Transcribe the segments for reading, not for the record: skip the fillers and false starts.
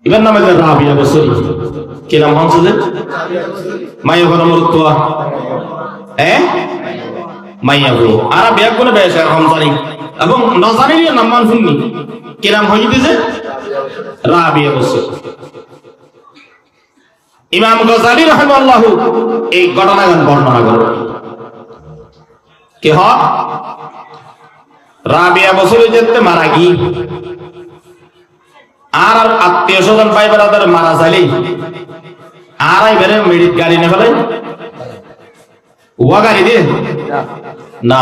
ইবার নাম হইল রাবিয়া বসরি। কি নাম হচ্ছে যে মাইয়া ঘর মরুত্বা মাইয়া গো আর ব্যাগ কোনে বেশ এখন জানি এবং না জানিলে নাম মান শুননি কি নাম হইতে যে রাবিয়া বসরি। ইমাম গজালি রাহিমাহুল্লাহ এই ঘটনা বর্ণনা করেন কি হয় রাবিয়া বসরি যেতে মারা গি আর আত্মীয় স্বজন ভাই বেড়াদের মারা যাইলে আর এবারে মেডিট গাড়ি নে ফেলে ওয়া গাড়ি দে না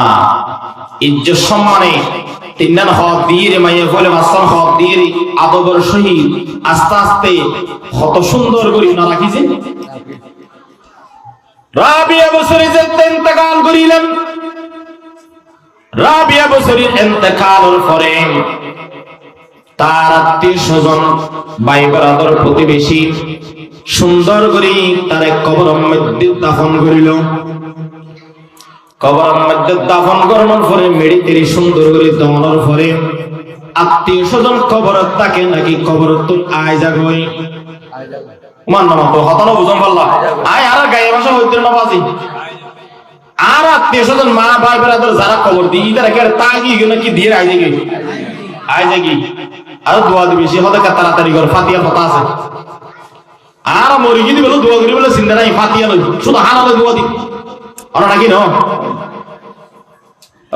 ইজ্জত সম্মানে তিনজন হক দিয়ে রে মাইয়া ফলে মাস্তান হক দিয়ে আদবের সহিত আস্তে আস্তে কত সুন্দর করে না রাখিছে। রাবিয়া বসরি যে ইন্তেকাল করিলেন, রাবিয়া বসরির ইন্তেকালের পরে তার আত্মীয় স্বজন ভাই বেড়াদর প্রতিবেশী সুন্দর করে তার কবরের মধ্যে দাফন করিল। কবরের মধ্যে দাফন করানোর পরে মেডিতেরি সুন্দর করে দমানোর পরে আত্মীয় স্বজন কবরত তাকে নাকি কবরত আয় জাগয় মান নাম তো হতানো বুঝন পারলা আয় আর গায়ে ভাষা হইতে না বাজি আর আত্মীয় স্বজন মা ভাই বেড়াদর যারা কবর দিই তারা কে তাগি নাকি দিয়ে আয় জাগি আর দোয়া দিবি সে হতে তাড়াতাড়ি কর ফাতিয়া কথা আছে আর মরি গিয়ে বলো দোয়া করি বলে চিন্তা নাই ফাতিয়া নই শুধু হানালে দোয়া দি আর নাকি ন।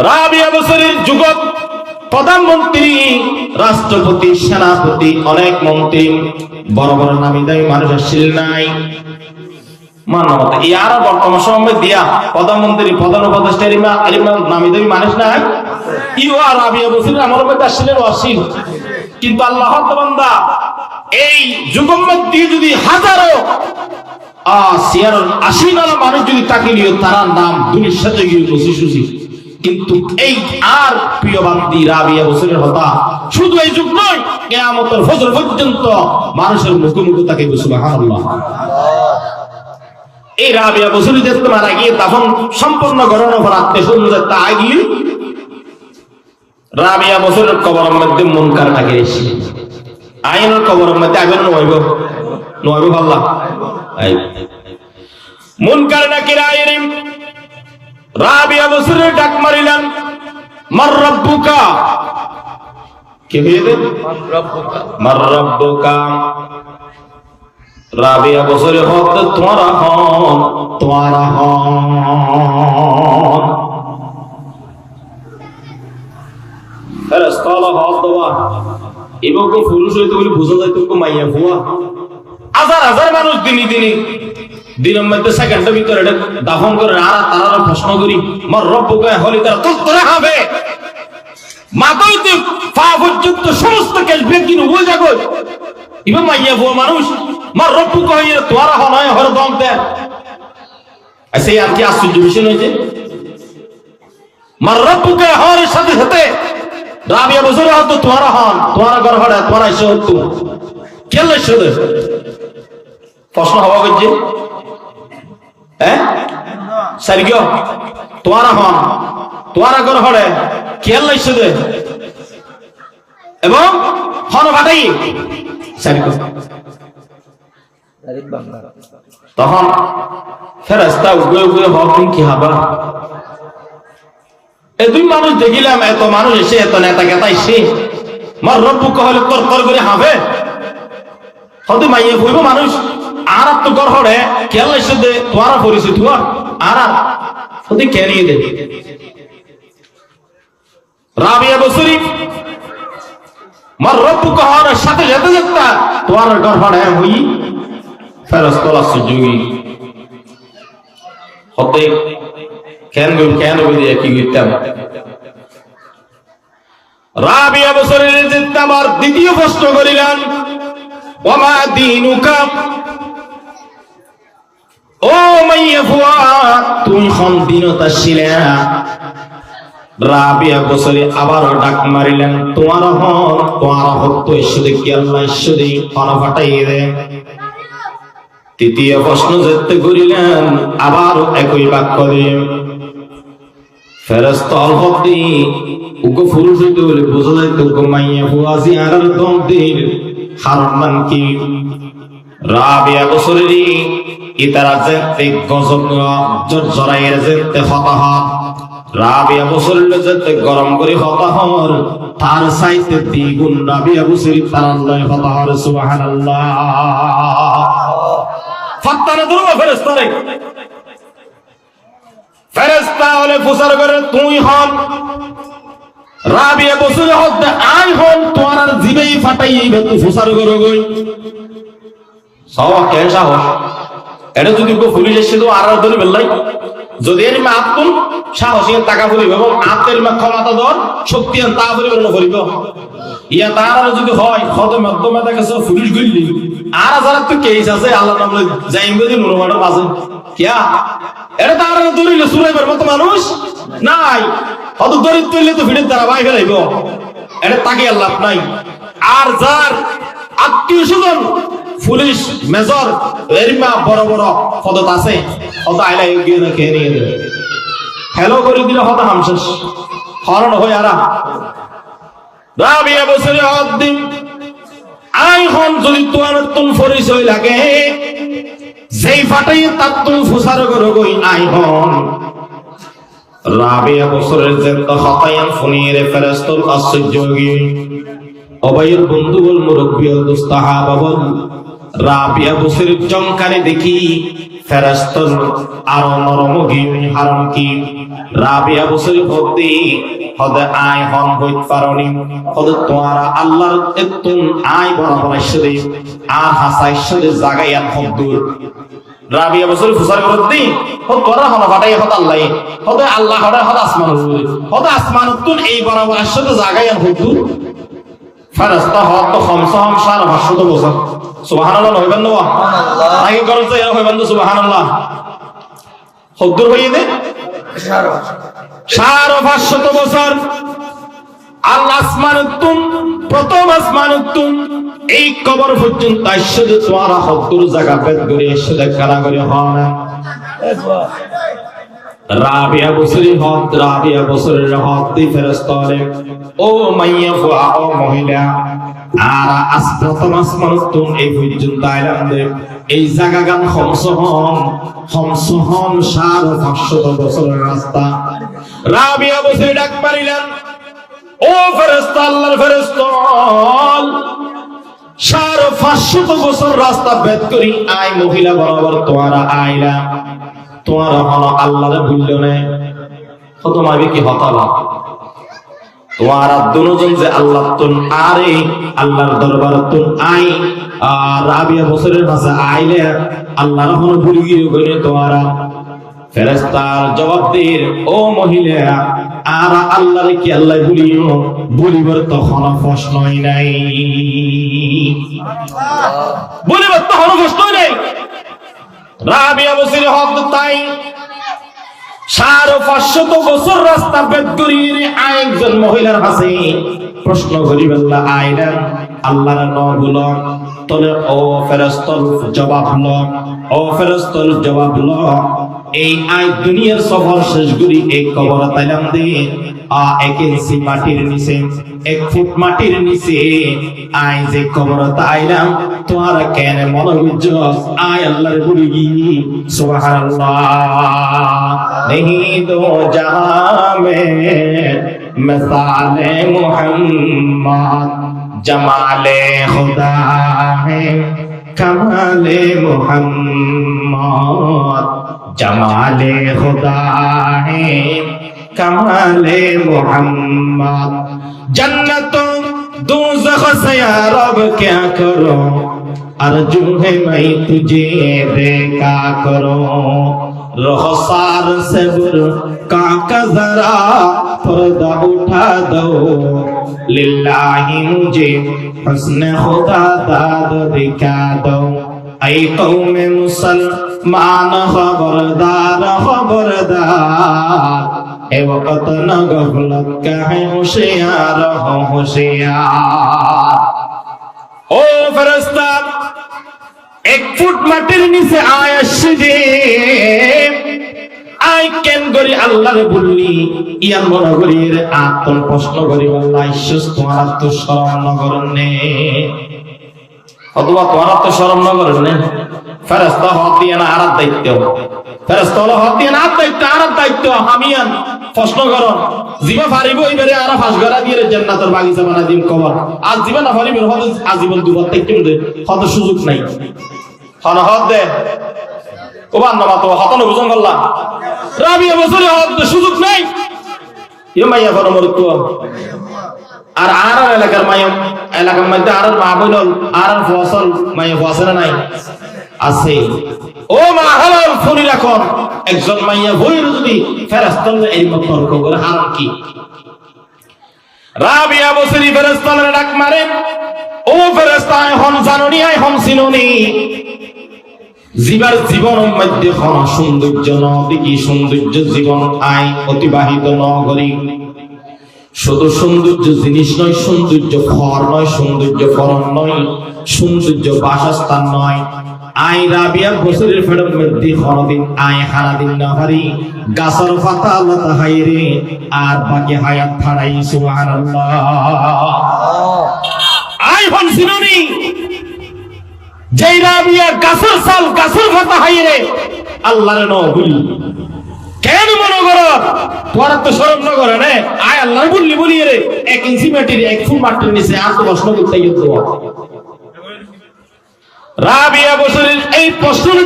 রাবিয়া বসরির যুগত প্রধানমন্ত্রী রাষ্ট্রপতি সেনাপতি অনেক মন্ত্রী বড় বড় নামি দামি মানুষ আসছিল নাই মানবত ইয়ার বর্তমান সময় দিয়া প্রধানমন্ত্রী প্রধান উপদেষ্টা নামি দামি মানুষ নাই ইও আর রাবিয়া বসরির আমার মধ্যে আসছিলেন অসীম কিন্তু আল্লাহর বান্দা এই যুগের মধ্যে যদি হাজারো আশিনালা মানুষ যদি তাকে নিয়ে তারা নাম দুনিয়ার সাথে গিয়ে বসি কিন্তু এই আর প্রিয় বান্দি রাবিয়া বসরির হতা শুধু এই যুগ নয় কিয়ামতের ফজর পর্যন্ত মানুষের মুখে মুখে তাকে সুবহানাল্লাহ। এই রাবিয়া বসরি দেখতে মারা গিয়ে তখন সম্পূর্ণ গণনা পর আত্মীয় তা গিয়ে রাবিয়া বসরের কবরের মধ্যে মুনকার নাকি এসে আইনের কবরের মধ্যে আইবেন নইব আল্লাহ মুনকার নাকি আইরিম রাবিয়া বসরের ডাক মারিলেন মার রাব্বুকা কি হইবে মার রাব্বুকা রাবিয়া বসরে হত তোমারা হন ফেরেশতারা হত দেওয়া এবং পুরুষ হইতে বলে বোঝা যায় তুমি মাইয়া ফুয়া হাজার হাজার মানুষ দিনের মধ্যে সেকেন্ডের ভিতরে দাফন করে আর তারা প্রশ্ন করি মার রব্বুকা হলি তারা তোরে হবে মাথাইতে পা পর্যন্ত সমস্ত কেস বেকিন হয়ে যাবে ইবা মাইয়া ফুয়া মানুষ মার রব্বুকা হইয়া তোরা হয় হর দম দেন আচ্ছা আর কি আশ্চর্য বিষয় হয়েছে মার রব্বুকা হওয়ার সাথে সাথে রাবিয়া বসরে হতো তোরা হন তোরা ঘর হড়ে তোরা এসে হতো কেন এসে প্রশ্ন হওয়া করছে সারিগো তোরা হন তোরা ঘর হড়ে কেন এসে এবং হন ভাটাই সারিগো তখন ফেরেশতা উগে হকিং কি হাবা এই দুই মানুষ দেখিলাম এত মানুষ এসে এত নেতা কেতা এসে মার রব্বুকা হলে তর করে হবে হতে মাইয়ে হইব মানুষ আর তো গড় হড়ে কেন এসে দে তোরা পরিচিত তুয়া আর হতে কেনিয়ে দে রাবিয়া বসরি মার রব্বুকা হওয়ার সাথে যেতে যেতে তোর গড় হড়ে হই ফেরেশতা সুজুই হতে কেন দিয়ে কি করতাম রাবিয়া বসরের যেতে আবার দ্বিতীয় প্রশ্ন করিলেন ওমা দীনুকা ও মাইয়া ফুয়া তুমি কোন দিনতা ছিলে রাবিয়া বসরি আবারও ডাক মারিলেন তোমার হত্য ঈশ্বরে কি আল্লাহ ঈশ্বরে পানা ফাটাইয়ে দেয়। তৃতীয় প্রশ্ন যেতে করিলেন আবার একই বাক্য দিয়ে ফেরেশতা অলহদি উগো পুরুষ হইতে বলে বোঝা যায় তো মাইয়া ফুয়া জিয়ারার দম দিল কারণ নাম কি রাবিয়া বছরেরই ইতারা যেতে গজব জরাইয়ের যেতে হতাহত রাবিয়া বছরের যেতে গরম করে হতাহর তার চাইতে দ্বিগুণ রাবিয়া বছরি তার আল্লাহ হতাহর সুবহানাল্লাহ ফাত্তারে ধরবা ফেরেশতারে ফেরেশতা হলে ফুসার করে তুই হন রাবিয়া বছরে হতে আই হন তোমার আর জিবেই ফাটাইবে তুই ফুসার করে গই সওয়া কেন সাহস এটা যদি কো পুলিশ এসে তো আর ধরে বেলাই যদি এর মা আত্মন সাহসী টাকা ফুলিব এবং আত্মের মা ক্ষমতা দর শক্তি তা পরিবর্তন করিব ইয়া তার যদি হয় কত মাধ্যমে তাকে সব পুলিশ গইলি আর যারা তো কেস আছে আল্লাহ নাম লই যাইম গদি নুরমাটা বাজে কিয়া এটা তার ধরিলে সুরাইবার মত মানুষ নাই কত দরিদ্র হইলে তো ভিড়ের দ্বারা বাই ফেলাইব এটা তাকে আল্লাহ নাই আর যার আত্মীয় স্বজন পুলিশ মেজর এরিমা বড় বড় পদত আছে কত আইলা এগিয়ে রেখে নিয়ে দেবে হ্যালো করে দিলে হত হামশেষ হরণ হয়ে আরা রাবিয়া বছরে দিন আই হন যদি তোমার তুম পরিচয় লাগে যেই ফাটাই তার তুম ফুসার করো গই আই হন রাবিয়া বছরের যেত হতায়ান ফুনিয়ে ফেরেশতার আশ্চর্যগী অবাইয়ের বন্ধু বল মুরব্বী দোস্তাহাবা বল রাবিয়া বছরের চমকানে দেখি ফেরেশতার আরো নরম গিয়ে হারাম কি রাবিয়া বছরে ভক্তি হদে আই হন হইত পারনি হদে তোমরা আল্লাহর এতুন আই বরাবর আসলে আর হাসাই সাথে জাগাইয়ান হদ্দুর রাবিয়া বছরে ফুসার করতে হদ তোরা হনা ফাটাই হদ আল্লাহ হদে আল্লাহ হদ আসমান হদে আসমান তুন এই বরাবর আসলে জাগাইয়ান হদ্দুর ফেরেশতা হদ তো খমসহম 500 বছর সুবহানাল্লাহ হইবেন না সুবহানাল্লাহ আই করতে এর হইবেন না সুবহানাল্লাহ হদ্দুর হইয়ে দে 500 বছর আল্লাহ আসমান তুম প্রথম আসমান তুম এই কবর পর্যন্ত আইসে তোরা হদ্দুর জায়গা বেদ করে এসে কারা করে হনা রাবিয়া বছরে হদ রাবিয়া বছরের হদ দি ফেরেশতারে ও মাইয়া ফুয়া ও মহিলা আর আজ প্রথম আসমান তুম এই পর্যন্ত আইলাম দে এই জায়গা গান খমসহম 500 বছরের রাস্তা রাবিয়া বছরে ডাক পারিলেন ও ফেরেশতা আল্লাহর ফেরেশতা 500 বছর রাস্তা বেদ করি আই মহিলা বরাবর তোরা আইলা তোরা হলো আল্লাহরে ভুলল না কত মাইবে কি হতালা তোরা দুজন যে আল্লাহ তুন আরে আল্লাহর দরবার তুন আই আর রাবিয়া বছরের কাছে আইলে আল্লাহর হলো ভুল গিয়ে কইলে তোরা ফেরেশতার জবাব দির ও মহিলা আর আল্লাহরে কি আল্লাহ বলিও বলিবার তখন প্রশ্নই নাই বলিবার তখন প্রশ্নই নাই রাবিয়া বছরে হদ তাই 500 বছর রাস্তা বেদ করিয়ে আরেকজন মহিলার কাছে প্রশ্ন করি বললা আইলেন আল্লাহর নবুল তলে ও ফেরেশতার জবাব ল ও ফেরেশতার জবাব ল এই আই দুনিয়ার সফর শেষ করি এই কবর তাইলাম দে 1 ইঞ্চি মাটির নিচে 1 ফুট মাটির নিচে আই যে কবর তাইলাম তোরা কেন মনে বুঝছস আই আল্লাহর বলি সুবহানাল্লাহ नहीं दो जहां में मिसाले मोहम्मद जमाले खुदा है कमाले मोहम्मद जमाले खुदा है कमाले मोहम्मद जन्नतों दोज़ख से या रब क्या करो अर्जू है मैं तुझे देखा करो रखसार से बुरका का जरा पर्दा उठा दो लिल्लाही मुझे हुस्न खुदा दाद दिखा दो ऐ कौम मुसलमान खबरदार खबरदार ए वक्त न गफलत का है होशियार हो होशियार ओ फरिश्ता 1 ফুট মাটির নিচে আয় আসছে আই কেন করি আল্লাহরে বললি ইয়ান মনে করি রে আত্ম প্রশ্ন করি আল্লাহ ঈশ্বর তোমার তো শরণ নগরনে অথবা তোমার তো শরম না করেন না ফেরেশতা হক দিয়ে না আর দায়িত্ব ফেরেশতা হলো হক দিয়ে না আর দায়িত্ব আর দায়িত্ব হামিয়ান প্রশ্ন করো জিবা পারিব এবারে আর ফাঁস গড়া দিয়ে জান্নাতের বাগিচা বানা দিম কবর আজ জিবা না পারিব হতে আজীবন দুবার থেকে দে কত সুযোগ নাই খানা হক দে ওবান না তো হতন বুঝন করলাম রাবিয়া বছরে হক দে সুযোগ নাই ইয়ে মাইয়া বড় মরতো আর আর এলাকার মাইয়া এলাকার মধ্যে আর মা বইল আর ফসল মাইয়া ফসল নাই আছে ও মা হালাল ফোন রাখুন একজন মাইয়া বইল যদি ফেরেশতারা এই মত তর্ক করে হারাম কি রাবিয়া বছরি ফেরেশতারা ডাক মারে ও ফেরেশতা এখন জানুনি এখন চিনুনি জীবার জীবনের মধ্যে কোন সৌন্দর্য নদী সৌন্দর্য জীবন আই অতিবাহিত নগরী শুধু সৌন্দর্য জিনিস নয় সৌন্দর্য ফর নয় সৌন্দর্য ফরন নয় সৌন্দর্য বাসস্থান নয় আই রাবিয়া বছরের ফেরত মধ্যে কোনদিন আই হারাদিন না হারি গাছর পাতা লতা হাইরে আর বাকি হায়াত ছাড়াই সুবহানাল্লাহ আই হন সিনুনি যেই রাবিয়া গাছর সাল গাছর পাতা হাইরে আল্লাহর নবী কেন মনে করো তোরা তো শরম না করে না আয় আল্লাহ বলি রে 1 ইঞ্চি মাটির 1 ফুট মাটির নিচে আর তো প্রশ্ন করতে গিয়ে তো রাবিয়া বছরের এই প্রশ্নের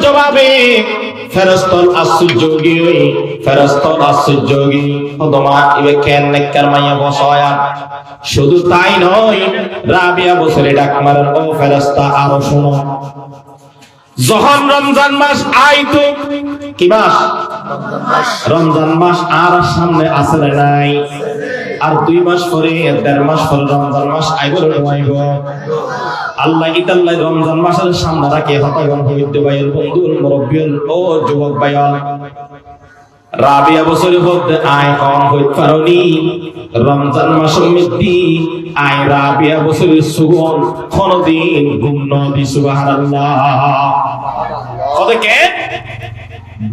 জবাবে ফেরেশতার আশ্চর্যগী ওদমা ইবে কেন নেককার মাইয়া বসায়া শুধু তাই নয় রাবিয়া বছরে ডাক মারেন ও ফেরেশতা আরো শোনো যখন রমজান মাস আইতো কি মাস রমজান মাস আর সামনে আসলে নাই আর 2 মাস পরে 1.5 মাস পরে রমজান মাস আইব আইব আল্লাহ ইতাল্লাহ রমজান মাসের সামনে রাখে হতাগন হইতে ভাইয়ের বন্ধুর মুরব্বিয়ল ও যুবক ভাইয়াল রাবিয়া বছরে হতে আয় কম হইতে পারনি রমজান মাসের মধ্যে আয় রাবিয়া বছরে সুগন কোনদিন গুণ দি সুবহানাল্লাহ কতকে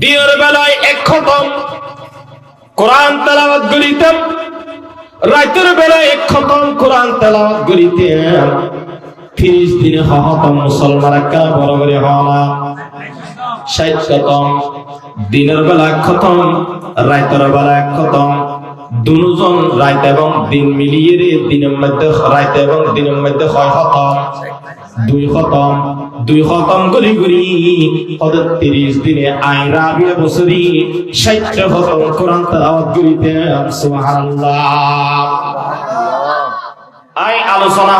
দিনের বেলায় এক খতম কোরআন তেলাওয়াত করিতাম রাতের বেলায় এক খতম কোরআন তেলাওয়াত করিতাম 30 দিনে খতম মুসলমানরা কা বড় করে হওয়া 60 খতম দিনের বেলা খতম রাতের বেলা খতম দুজন রাত এবং দিন মিলিয়ে দিনের মধ্যে রাত এবং দিনের মধ্যে হয় খতম 2 খতম করি 30 দিনে আই রাবিয়া বছরি 60 খতম কোরআন তেলাওয়াত করিতেন সুবহানাল্লাহ আই আলোচনা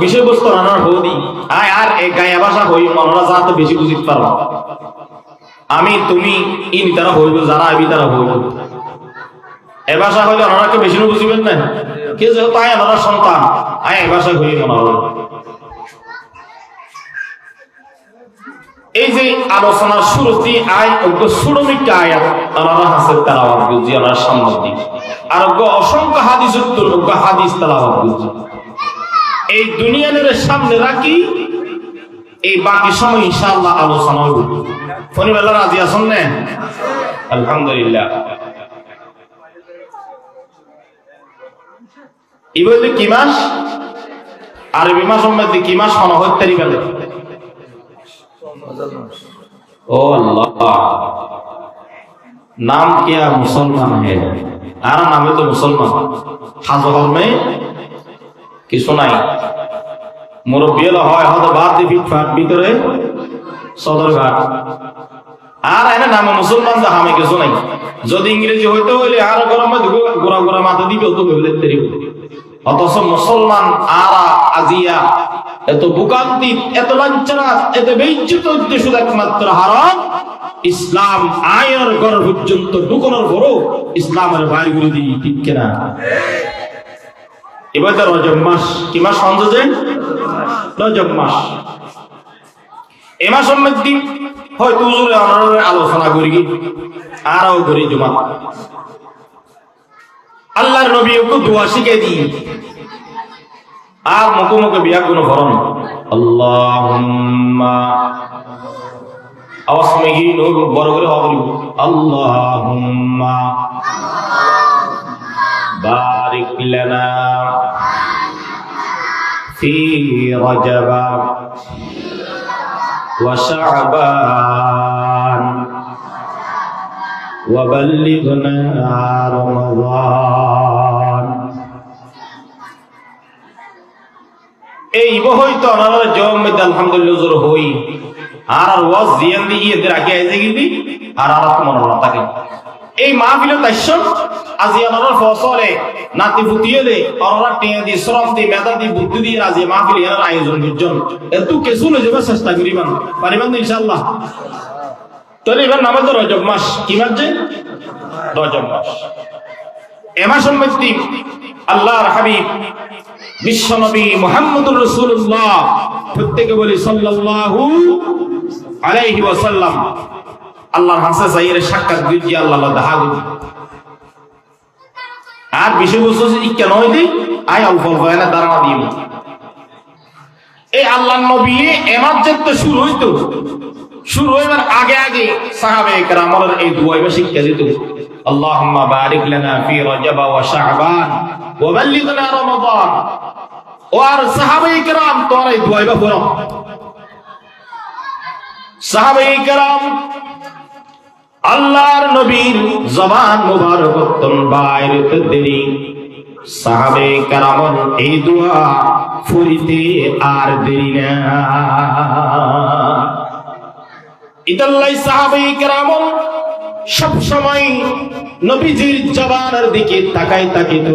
বিষয়বস্তু রানার হদি আই আর এই গায়া ভাষা হই মনরা যাতে বেশি বুঝিতে পারবা আমি তুমি ইন তারা হইব যারা আমি তারা হইব এ ভাষা হইলে ওনারাকে বেশি বুঝিবেন না কে যে তাই ওনারা সন্তান আই এই ভাষা হই মনরা এই যে আলোচনার শুরুতে আয় ওগো সুরমিকা আয়াত ওনারা হাসে তেলাওয়াত বুঝি ওনার সামনে দি আর ওগো অসংখ্য হাদিস উত্তর ওগো হাদিস তেলাওয়াত বুঝি এই দুনিয়ার সামনে রাখি এই বাকি সময় ইনশাআল্লাহ আলোচনা হবে ফোনে বেলা রাজি আছেন না আলহামদুলিল্লাহ ইবলে কি মাস আরবি মাস মধ্যে কি মাস মনে হতে পারে ओ अल्लाह नाम क्या मुसलमान है आरा नाम है तो मुसलमान हाजर में कि सुनाई मुरब्बियल হয় হয়তো বাদ দি ফিটফাট ভিতরে সদরঘাট আর এনে নাম মুসলমান দা আমি কিছু নাই যদি ইংরেজি হইতো হইলে আর গরম গোরা গোরা মাথা দিবে তো হইলে তেরি অথচ মুসলমান আরা আজিয়া এত বুকান্তি এত লাঞ্ছনা এত বেইজ্জত শুধু একমাত্র হারাম ইসলাম আয়ের ঘর পর্যন্ত ঢুকানোর পরও ইসলামের বাইরে গুলি দিই ঠিক কিনা এবার তো রজব মাস কি মাস সঞ্জয় রজব মাস এ মাসের মধ্যে হয়তো হুজুরে আমরা আলোচনা করি আরও করি জমা আল্লাহর নবী ওকে দোয়া শিখিয়ে দিই আর মুখে বিয়া কোনো ভরণ আল্লাহুম্মা আওয়াজ মেগি নূর বড় করে হবে আল্লাহুম্মা বারিক লানা ফি রজব ওয়া শাবান ওয়া বাল্লিগনা রমাদান। এই বহই তো আমার জমিদ আলহামদুলিল্লাহ জোর হই আর ওয়াজ জিয়ান দি এদের আগে আইছে গিদি আর তো মনে না থাকে এই মাহফিলে তাইছন আজি আমার ফসলে নাতি ফুটিয়ে দে অররা টিয়া দি শ্রম দি মেধা দি বুদ্ধি দি আজি মাহফিলে এর আয়োজন করছেন এত কিছু লয়ে যাবে চেষ্টা করিবান পারিবান ইনশাআল্লাহ। তাহলে এবার নামে তো রজব মাস কি মাস যে রজব মাস। এ মাসের মধ্যে আল্লাহর হাবিব বিশ্বনবী মুহাম্মদুর রাসূলুল্লাহ প্রত্যেকে বলি সাল্লাল্লাহু আলাইহি ওয়াসাল্লাম আল্লাহর হাসে যাইরে সাক্ষাৎ দিজি আল্লাহ দেখা গই আর বিষয়বস্তু কেন হইদি আই অল্প অল্প এনে দাঁড়ানো দিই এই আল্লাহর নবী এমার তো শুরু হইবার আগে আগে সাহাবায়ে কেরামের এই দুআ শিক্ষা দিত আল্লাহুম্মা বারিক লানা ফি রজব ওয়া শাবান ওয়া বাল্লিগনা রমাদান। ও আর সাহাবায়ে কেরাম তোর এই দুআ পড়ো সাহাবায়ে কেরাম আল্লাহর নবীর জবান মুবারক তন বাইরে দেরি সাহাবায়ে কেরাম এই দোয়া পড়িতে আর দেরি না। ইদাল্লাই সাহাবায়ে কেরাম সব সময় নবীজির জবানের দিকে তাকাই তাকিত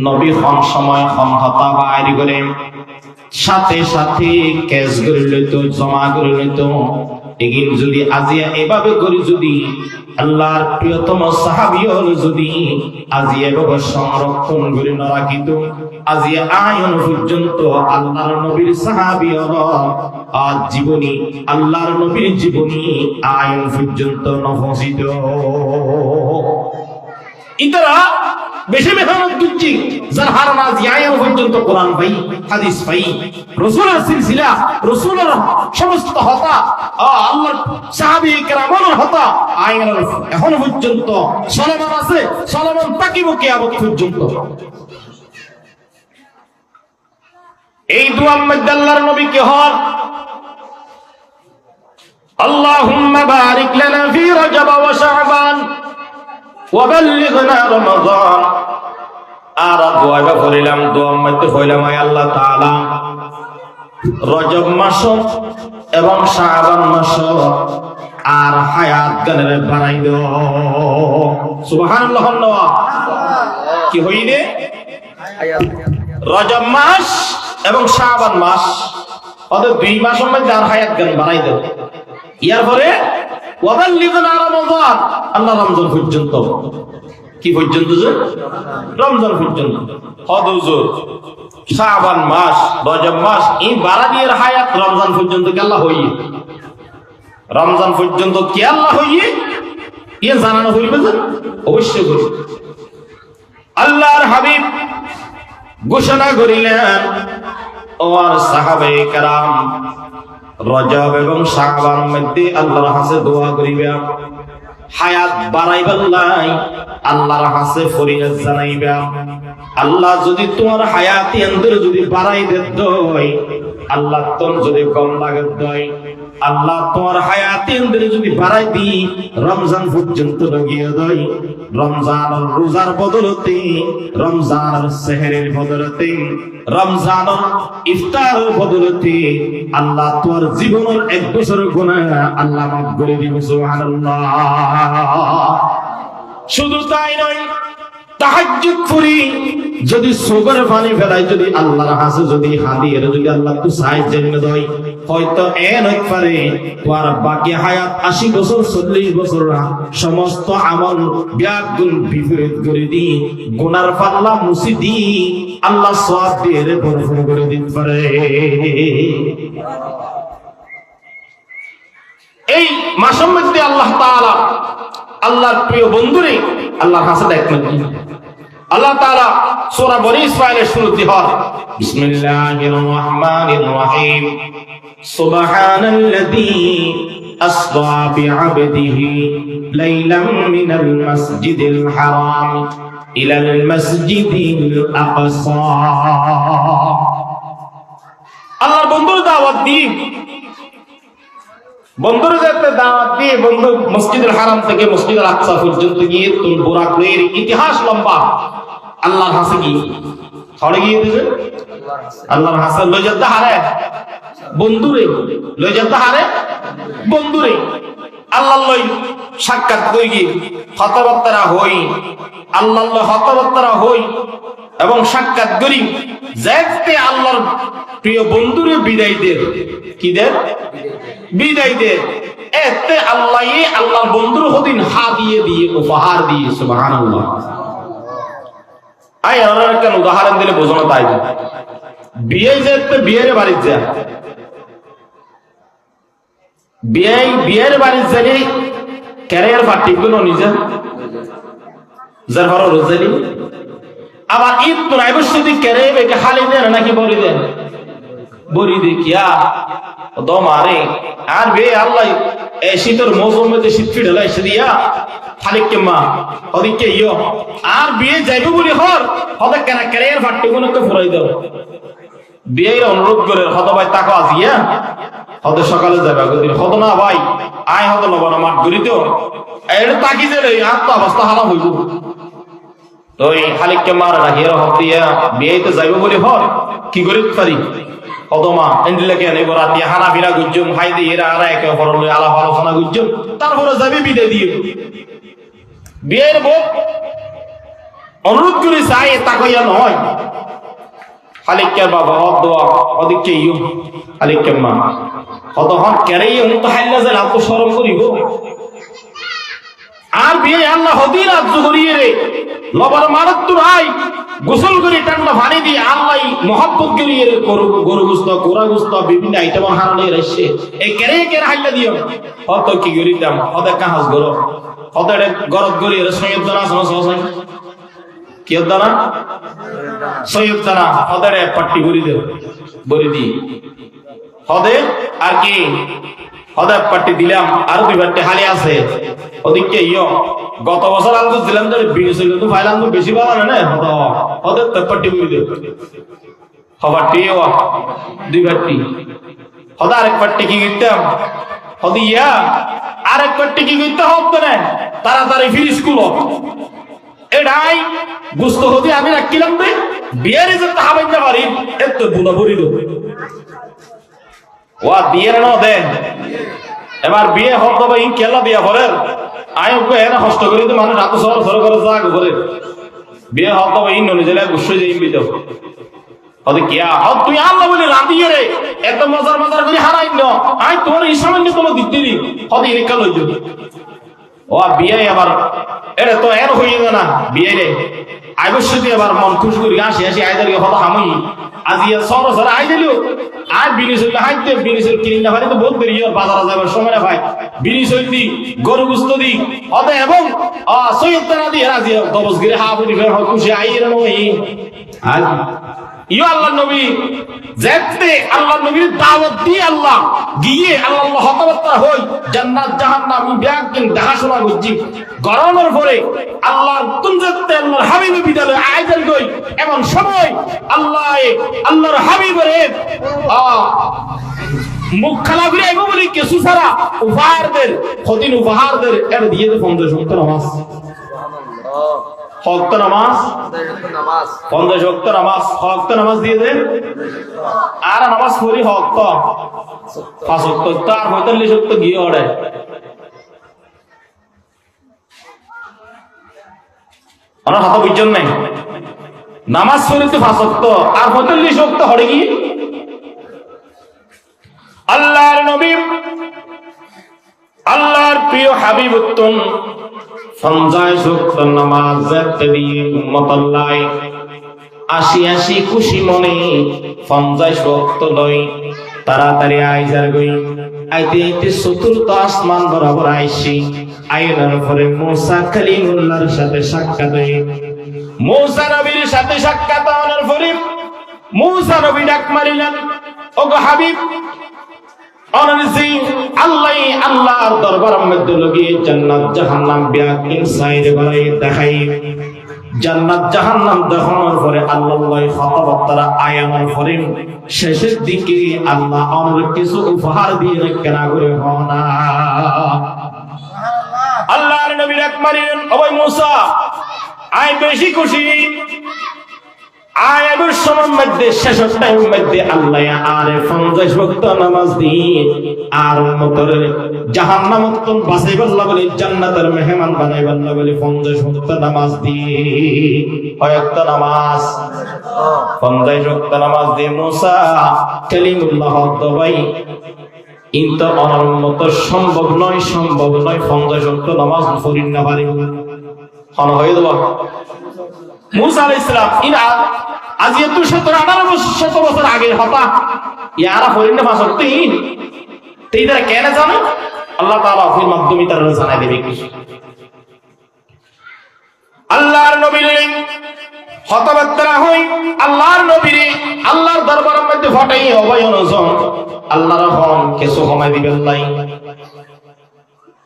নবী হন সময় হন হতা বাইরে করে সাথে সাথে কেস করে লইতো জমা করে লইতো। এগিন যদি আজিয়া এভাবে করি যদি আল্লাহর প্রিয়তম সাহাবীও যদি আজিয়া এভাবে সংরক্ষণ করে না রাখিত আজিয়া আয়ন পর্যন্ত আল্লাহর নবীর সাহাবীও আজ জীবনী আল্লাহর নবীর জীবনী আয়ন পর্যন্ত নফসিত ইতারা বেশি মেহনত দিচ্ছি যার হারানা জিয়ায়ন পর্যন্ত কোরআন ভাই হাদিস ভাই রাসূলের সিলসিলা রাসূলের সমস্ত হতা আল্লাহর সাহাবী কেরামের হতা আয়নের এখন পর্যন্ত চলমান আছে চলমান থাকিব কিয়ামত পর্যন্ত। এই দুআর মধ্যে আল্লাহর নবী কে হন আল্লাহুম্মা বারিক লানা ফি রজব ওয়া শাবান ওয়া বাল্লিগনা রমাদান। আর দোয়া করিলাম দোয়ার মধ্যে কইলাম আয় আল্লাহ তাআলা রজব মাস এবং শাবান মাস আর হায়াত গানের বাড়াই দাও সুবহানাল্লাহ। কি হইলে রজব মাস এবং শাবান মাস ওদের দুই মাসের মধ্যে আর হায়াত গান বাড়াই দাও। ইয়ার পরে ওয়াবাল্লিগনা রমাদান আল্লাহ রমজান পর্যন্ত কি পর্যন্ত যে রমজান পর্যন্ত হদুজুর শাবান মাস রজব মাস এই বারাদিয়ের হায়াত রমজান পর্যন্ত কি আল্লাহ হইয়ে রমজান পর্যন্ত কি আল্লাহ হইয়ে ইয়ে জানানো হইবে যে অবশ্যই করি। আল্লাহর হাবিব ঘোষণা করিলেন ও আর সাহাবায়ে কেরাম রজব এবং শাবান মধ্যে আল্লাহর কাছে দোয়া করিবা হায়াত বাড়াইবার লাই আল্লাহর কাছে ফরিয়াদ জানাইবা আল্লাহ যদি তোমার হায়াতি অন্তরে যদি বাড়াই দেয় আল্লাহ তোর যদি কম লাগে দেয় আল্লাহ তোমার হায়াতি অন্তরে যদি বাড়াই দি রমজান পর্যন্ত লাগিয়ে দেয় রমজানের রোজার বদলতে রমজানের সেহরের বদলতে রমজানের ইফতারের বদলতে আল্লাহ তোমার জীবনের 1 বছরের গুনাহ আল্লাহ মাফ করে দিবে সুবহানাল্লাহ। শুধু তাই নয় তাহাজ্জুদ করি যদি সুগর পানি ফেলাই যদি আল্লাহর কাছে যদি হাদিয়ে যদি আল্লাহ তো সাহায্য জেনে দেয় হয়তো এন হইতে পারে তোমার বাকি হায়াত 80 বছর 40 বছর সমস্ত আমল ব্যাগুন বিপরীত করে দি গুনার পাল্লা মুছি দি আল্লাহ সওয়াব দিয়ে ভরপুর করে দিতে পারে। এই মাসের মধ্যে আল্লাহ তাআলা আল্লাহর প্রিয় বন্ধুরে আল্লাহর কাছে ডাকলেন আল্লাহ তাআলা সূরা বনী ইসরাঈলের শুরুতে হয় বিসমিল্লাহির রহমানির রহিম সুবহানাল্লাযী আসরা বিআবদিহি লাইলাম মিনাল মাসজিদিল হারাম ইলাল মাসজিদিল আকসা। আল্লাহর বন্ধুর দাওয়াত দিয়ে, বন্ধুর যাতে দাওয়াত দিয়ে বন্ধু মসজিদুল হারাম থেকে মসজিদুল আকসা পর্যন্ত গিয়ে তুল বুরাকের ইতিহাস লম্বা। আল্লাহর হাসে কি ছড়ে গিয়ে দেবে, আল্লাহর হাসে লই যেতে হারে বন্ধুরে, লই যেতে হারে বন্ধুরে। আল্লাহ লই সাক্ষাৎ কই গিয়ে কথাবার্তা হই, আল্লাহ কথাবার্তা হই এবং সাক্ষাৎ করি যাতে আল্লাহর প্রিয় বন্ধুরে বিদায় দে, কি দে বিদায় দে। এতে আল্লাহ আল্লাহর বন্ধুর হদিন হাদিয়ে দিয়ে উপহার দিয়ে। সুবহানাল্লাহ। আই আর একটা উদাহরণ দিলে বোঝানো তাই না। বিয়ে যেতে বিয়ের বাড়ি যা, বিয়ের বাড়ি যাই ক্যারিয়ার পার্টি গুলো নিজে যার হর রোজালি। আবার ঈদ তো অবশ্যই ক্যারিয়ার একে খালি দেন নাকি বড়ি দেন, বড়ি দে কিয়া দম আরে আর বে আল্লাহ এই শীতের মৌসুম মধ্যে শীত ফিরে এসে দিয়া খালি কেমা ওদিকে ইয়ো আর বিয়ে যাইবে বলি হর হতে কেন ক্যারিয়ার পার্টি গুলো ফুরাই দাও। বিয়ের অনুরোধ করে হত ভাই তাকে আজিয়া হতে সকালে যাবে হত না ভাই আয় হত লবণ মাঠ করি তো এটা তাকি যে আর তো অবস্থা হালা হইব তো এই খালিককে মার রাখি হত দিয়া বিয়েতে যাইব বলি হর কি করি পারি হতমা এন্ডিলাকে আনে রাতি হানা বিরা গুজ্জুম হাই দিয়ে এরা আর একে অপর আলাপ আলোচনা গুজ্জুম তারপরে যাবে বিদায় দিয়ে। বিয়ের বউ অনুরোধ করে চাই তাকাইয়া নয় খালিকের বাবা দোয়া ওদিকে ইউ খালিকের মা কত হন কেরেই তো হাইলা যায় এত শরম করিব আর বিয়ে আল্লাহ হদির আজ্জু করিয়ে রে লবর মারত তো ভাই গোসল করে ঠান্ডা পানি দিয়ে আল্লাহ মহব্বত করিয়ে রে গরু গুস্ত কোরা গুস্ত বিভিন্ন আইটেম হারানো রাইছে এই কেরে কেরে হাইলা দিও হত কি করিতাম হত কাহাজ গরো হত গরত করিয়ে রে সৈয়দ দানা সহসা কি দানা সৈয়দ দানা হদের পাট্টি ভরি দেব ভরি দি হদে আর কি হদের পাট্টি দিলাম আর দুই পাট্টি হালি আছে ওদিকে ইয়ো গত বছর আলু দিলাম তো বিশ হইল তো ফাইলাম তো বেশি পাওয়া না হদ হদের পাট্টি ভরি দেব হবারটি দুই পাট্টি হদ আরেক পাট্টি কি করতাম হদি ইয়া আরেক পাট্টি কি করতে হতো না তাড়াতাড়ি ফির স্কুল এটাই গুস্ত হতে আমি রাখিলাম রে বিয়ারে যেতে হাবাই না পারি এত বুলা ভরি দেব ওয়া বিয়ের ন দেন এবার বিয়ে হব তবে ইন কেলা বিয়া করেন আয় ওকে এনে কষ্ট করি তো মানুষ রাত সর সর করে যা করে বিয়ে হব তবে ইন নলে জেলা গুছই যাই বিদ ওদি কিয়া হব তুই আল্লাহ বলে রাঁধিয়ে রে এত মজার মজার করে হারাই ন আয় তোর ইসলামের নিয়ম দিতে দি হদি রেখা লই যাবি ও বিয়ে আবার এটা তো এর হইয়ে না বিয়ে রে আইবশ্যতি আবার মন খুশ করি আসি আসি আইদারি হতো হামই আজিয়া সর সর আই দিলিও আর বিনিস হইলে হাইতে বিনিসের কিনা ভাই তো বহুত দেরি বাজারে যাবার সময় না ভাই বিনিস হইলি গরু গুস্ত দি হতে এবং সৈয়দ তারা দি আজিয়া দবস গিরে হাবুরি ফের খুশি আইরে নই আজ ইয়া আল্লাহর নবী যেতে আল্লাহর নবীর দাওয়াত দিয়ে আল্লাহ গিয়ে আল্লাহ হতবাত্তা হই জান্নাত জাহান্নাম ব্যাগকিন দেখাশোনা করছি গরমের পরে আল্লাহর তুম যেতে আল্লাহর হাবিবের বিদালে আইদাল কই এমন সময় আল্লাহর হাবিবের মুখ খালা ঘুরে আইব বলি কিছু সারা উপহারদের খদিন উপহারদের এর দিয়ে দে 50 ওয়াক্ত নামাজ হক্ত নামাজ 50 ওয়াক্ত নামাজ হক্ত নামাজ দিয়ে দে আর নামাজ পড়ি হক্ত 5 ওয়াক্ত আর 45 ওয়াক্ত গিয়ে ওড়ে আমরা হাতে বুঝছেন নাই নামাজ পড়ি তো 5 ওয়াক্ত আর 45 ওয়াক্ত হড়ে গিয়ে আল্লাহর নবী আল্লাহর প্রিয় হাবিব উত্তম 50 ওয়াক্ত নামাজ যাতে দিয়ে উম্মত আল্লাহ 80 খুশি মনে 50 ওয়াক্ত লই তাড়াতাড়ি আইজার গই আইতে আইতে চতুর্থ আসমান বরাবর আইছি আইনার পরে মুসা কালিমুল্লাহর সাথে সাক্ষাৎ হয় মুসা নবীর সাথে সাক্ষাৎ হওয়ার পরে মুসা নবী ডাক মারিলেন ওগো হাবিব অনজি আল্লাহর দরবারের মধ্যে লগিয়ে জান্নাত জাহান্নাম ব্যাকিন সাইরে বাড়াই দেখাই জান্নাত জাহান্নাম দেখানোর পরে আল্লাহ কথাবার্তা আয়ানোর পরে শেষের দিকে আল্লাহ আমাদের কিছু উপহার দিয়ে কেনা করে হনা আল্লাহর নবী ডাক মারিলেন ওই মুসা আয় বেশি খুশি আয়াতের সময়ের মধ্যে শেষের টাইমের মধ্যে আল্লাহ আরে 50 ওয়াক্ত নামাজ দিয়ে আর উম্মতের জাহান্নামত বাঁচাইবার বলে জান্নাতের মেহমান বানাইবার বলে 50 ওয়াক্ত নামাজ দিয়ে কয়েকত নামাজ 50 ওয়াক্ত নামাজ দিয়ে মুসা কালিমুল্লাহ দবাই কিন্তু আমার উম্মত সম্ভব নয় 50 ওয়াক্ত নামাজ পড়িন না পারে কোন হয়ে দেব মুসা আলাইহিস সালাম ইনা আজ 17-18 বছর আগের কথা ইয়ারা হরিণে ভাষণ তুই তারা কেন জানো আল্লাহ তাআলা ফির মাধ্যমে তারা জানাই দেবে কি আল্লাহর নবীর হতবাত্রা হই আল্লাহর নবীরে আল্লাহর দরবারের মধ্যে ফটাই অভয়নজন আল্লাহর রহম কিছু সময় দিবেন নাই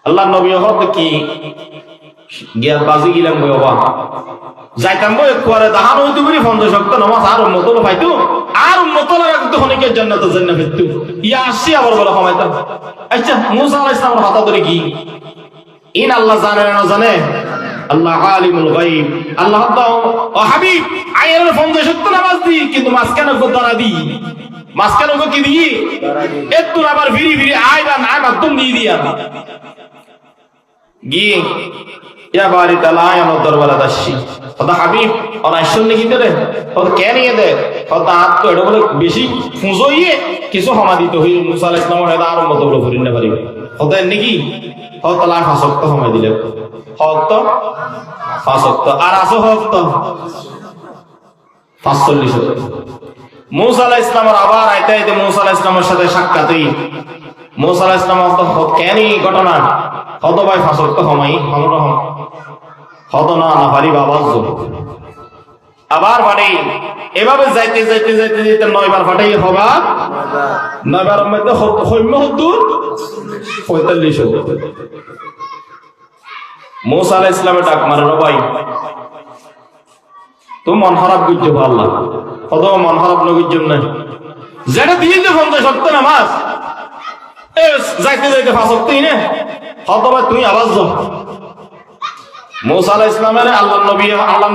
আল্লাহর নবী হত কি গিয়া বাজি গিলাম গো বাবা যাইতাম গো একবারে দাহান হইতো বলি 50 ওয়াক্ত নামাজ আর উম্মতল পাইতো আর উম্মতল রাখতো হনিকে জান্নাতে জান্নাত পেতো ইয়া আসি আবার বলে হমাইতাম আচ্ছা মুসা আলাইহিস সালামের হাতে ধরে কি ইন আল্লাহ জানে না জানে আল্লাহ আলিমুল গায়ব আল্লাহ ও হাবিব আয়ের 50 ওয়াক্ত নামাজ দি কিন্তু মাসখানে গো দাঁড়া দি মাসখানে গো কি দি একটু আবার ফিরি ফিরি আইবা না মাধ্যম দিয়ে দিয়া গিয়ে ইয়া বাড়ি তালাই আমার দরবারে আসছি ওটা হাবিব ওরা শুনলে কি করে ওটা কে নিয়ে দে ওটা হাত তো এটা বলে বেশি ফুঁজইয়ে কিছু ক্ষমা দিতে হই মুসা আলাইহিস সালাম এটা আর মত বলে করিন না পারিবে ওটা নাকি হক তালা 5 ওয়াক্ত সময় দিলে হক তো 5 ওয়াক্ত আর আসো হক তো 45 ওয়াক্ত মুসা আলাইহিস সালামের আবার আইতে আইতে মুসা আলাইহিস সালামের সাথে সাক্ষাৎ হই মুসা আলাইহিস সালাম তো কেন ঘটনা কত ভাই 5 ওয়াক্ত সময় অনুরহম কত না না পারি বাবা আবার মানে এভাবে যাইতে যাইতে যাইতে যাইতে 9 বার ফাটাই হবা 9 বারের মধ্যে হইম 45 মুসা আলাইহিস সালাম ডাক মারলো ভাই তুমি মন খারাপ করছো আল্লাহ কত মন খারাপ নগির না যেটা দিয়ে যে 50 ওয়াক্ত নামাজ যাইতে যাইতে 5 ওয়াক্তই না কত ভাই তুমি আওয়াজ দাও মুসা আলাইহিস সালামের আল্লাহর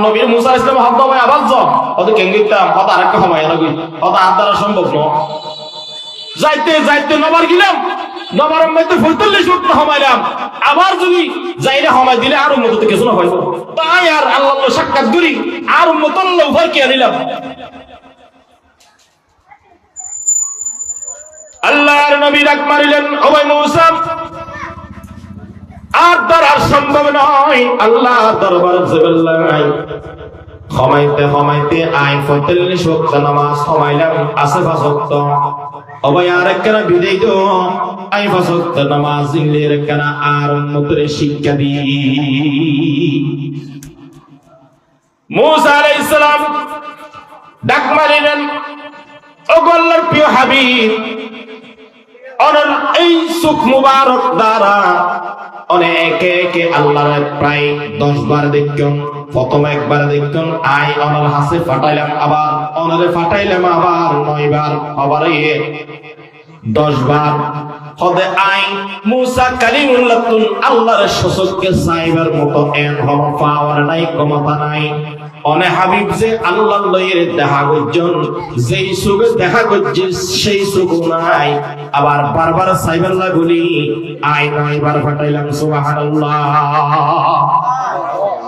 নবী মুসা আলাইহিস সালাম হক ভাই আওয়াজ দাও কত কেঙ্গিতাম কত আরেকটা সময় লাগি কত আর দ্বারা সম্ভব না যাইতে যাইতে নবার গেলাম নবারের মধ্যে 45 ওয়াক্ত সময়লাম আবার যদি যাইরে সময় দিলে আর উম্মত কিছু না পাইবো তাই আর আল্লাহর সাক্ষাৎ করি আর উম্মত আল্লাহ উপর কি আনিলাম আল্লাহর নবী ডাক মারিলেন ও ভাই মুসা আর দ্বারা সম্ভব নয় আল্লাহর দরবারে জবাল্লাই ক্ষমাইতে ক্ষমাইতে আই 45 ওয়াক্ত নামাজ ক্ষমাইলাম আছে 5 ওয়াক্ত ও ভাই আর একখানা বিদায় দো আই 5 ওয়াক্ত নামাজ দিলে একখানা আর উম্মতের শিক্ষা দি মুসা আলাইহিস সালাম ডাক মারিলেন ও আল্লাহর প্রিয় হাবিব অনর এই সুখ মুবারক দ্বারা অনেকে আল্লাহর প্রায় 10 বার দেখুন প্রথম একবার দেখুন আই অনর হাসে ফাটাইলাম আবার অনরে ফাটাইলাম আবার 9 বার আবার 10 বার খদে আই মুসা কালিমুল্লাহ আল্লাহর সসকে সাইবার মতো এন হম পাওয়ার নাই ক্ষমতা নাই অনে হাবিব যে আল্লাহর লয়ের দেখা গজন যেই সুগে দেখা গজে সেই সুগ নাই আবার বারবার সাইবাল্লাহ বলি আই 9 বার ফাটাইলাম সুবহানাল্লাহ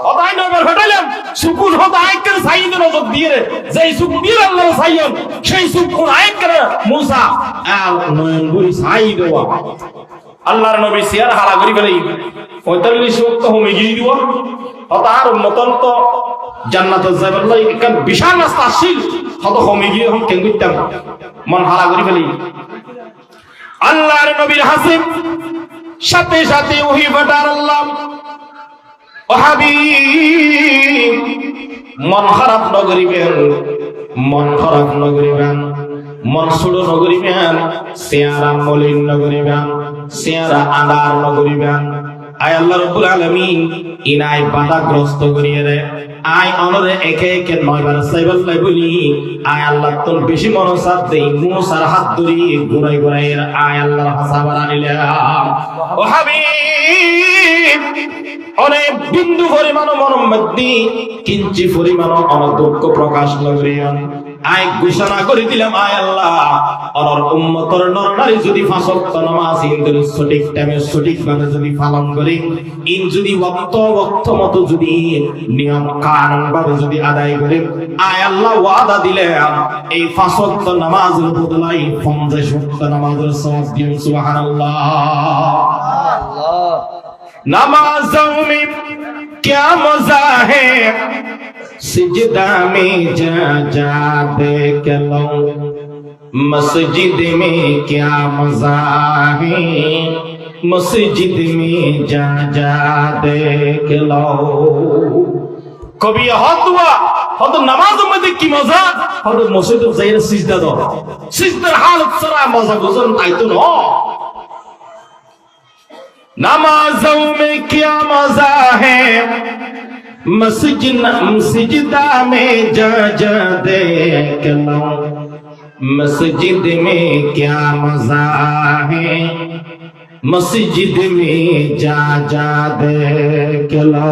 ওদাই 9 বার ফাটাইলাম সুকুন হদ আইকের সাইদের নজর দিয়ে যেই সুগ দিয়ে আল্লাহ সাইয়ন সেই সুগ কোন আইকের মুসা আর নয়ন গুরি সাই দেওয়া আল্লাহর নবী সিয়ার হারা করি ফেলে 45 ওয়াক্ত হোমে গিয়ে দিব আর মতন তো জান্নাতে যাবার লাগি একটা বিশাল রাস্তা আসছিল কত হোমে গিয়ে হম কেন করতাম মন হারা করি ফেলি আল্লাহর নবীর হাসিব সাথে সাথে ওহি ফাটার আল্লাহ ও হাবিব মন খারাপ নগরিবেন মন খারাপ নগরিবেন মন সুড়ো নগরিবেন সিয়ারা মলিন নগরিবেন সিয়ারা আন্দার নগরিবেন আয় আল্লাহ রাব্বুল আলামিন ইনাই বাধাগ্রস্ত করিয়ে দেয় আয় অনরে একে একে 9 বার সাইবার লাই বলি আয় আল্লাহ তোর বেশি মনোসাদ দেই মুসার হাত ধরি ঘুরাই ঘুরাই আয় আল্লাহর হাসাবার আনিলাম ও হাবিব অনেক বিন্দু পরিমাণ মনের মধ্যে কিঞ্চি পরিমাণ অনদুঃখ প্রকাশ নগরিয়ান আয় ঘোষণা করে দিলাম আয় আল্লাহ অনর উম্মতর নরনারী যদি 5 ওয়াক্ত নামাজ ইনদের সঠিক টাইমে সঠিক ভাবে যদি পালন করে ইন যদি ওয়াক্ত মতো যদি নিয়ম কানুন ভাবে যদি আদায় করে আয় আল্লাহ ওয়াদা দিলেন এই 5 ওয়াক্ত নামাজের বদলাই 50 ওয়াক্ত নামাজের সওয়াব দিন সুবহানাল্লাহ আল্লাহ नमाज़ों में क्या मजा है सिजदा में जा जा देख लो मस्जिद में क्या मजा है मस्जिद में जा जा देख लो कभी हाथ हुआ हद नमाज़ों में की मजा हद मस्जिद जाइए सिजदा दो सिजदार हालत सरा मजा गुजर आयतुन हो नमाज़ों में क्या मजा है मस्जिदा में जा जा देख लो मस्जिद में क्या मजा है मस्जिद में जा जा देख लो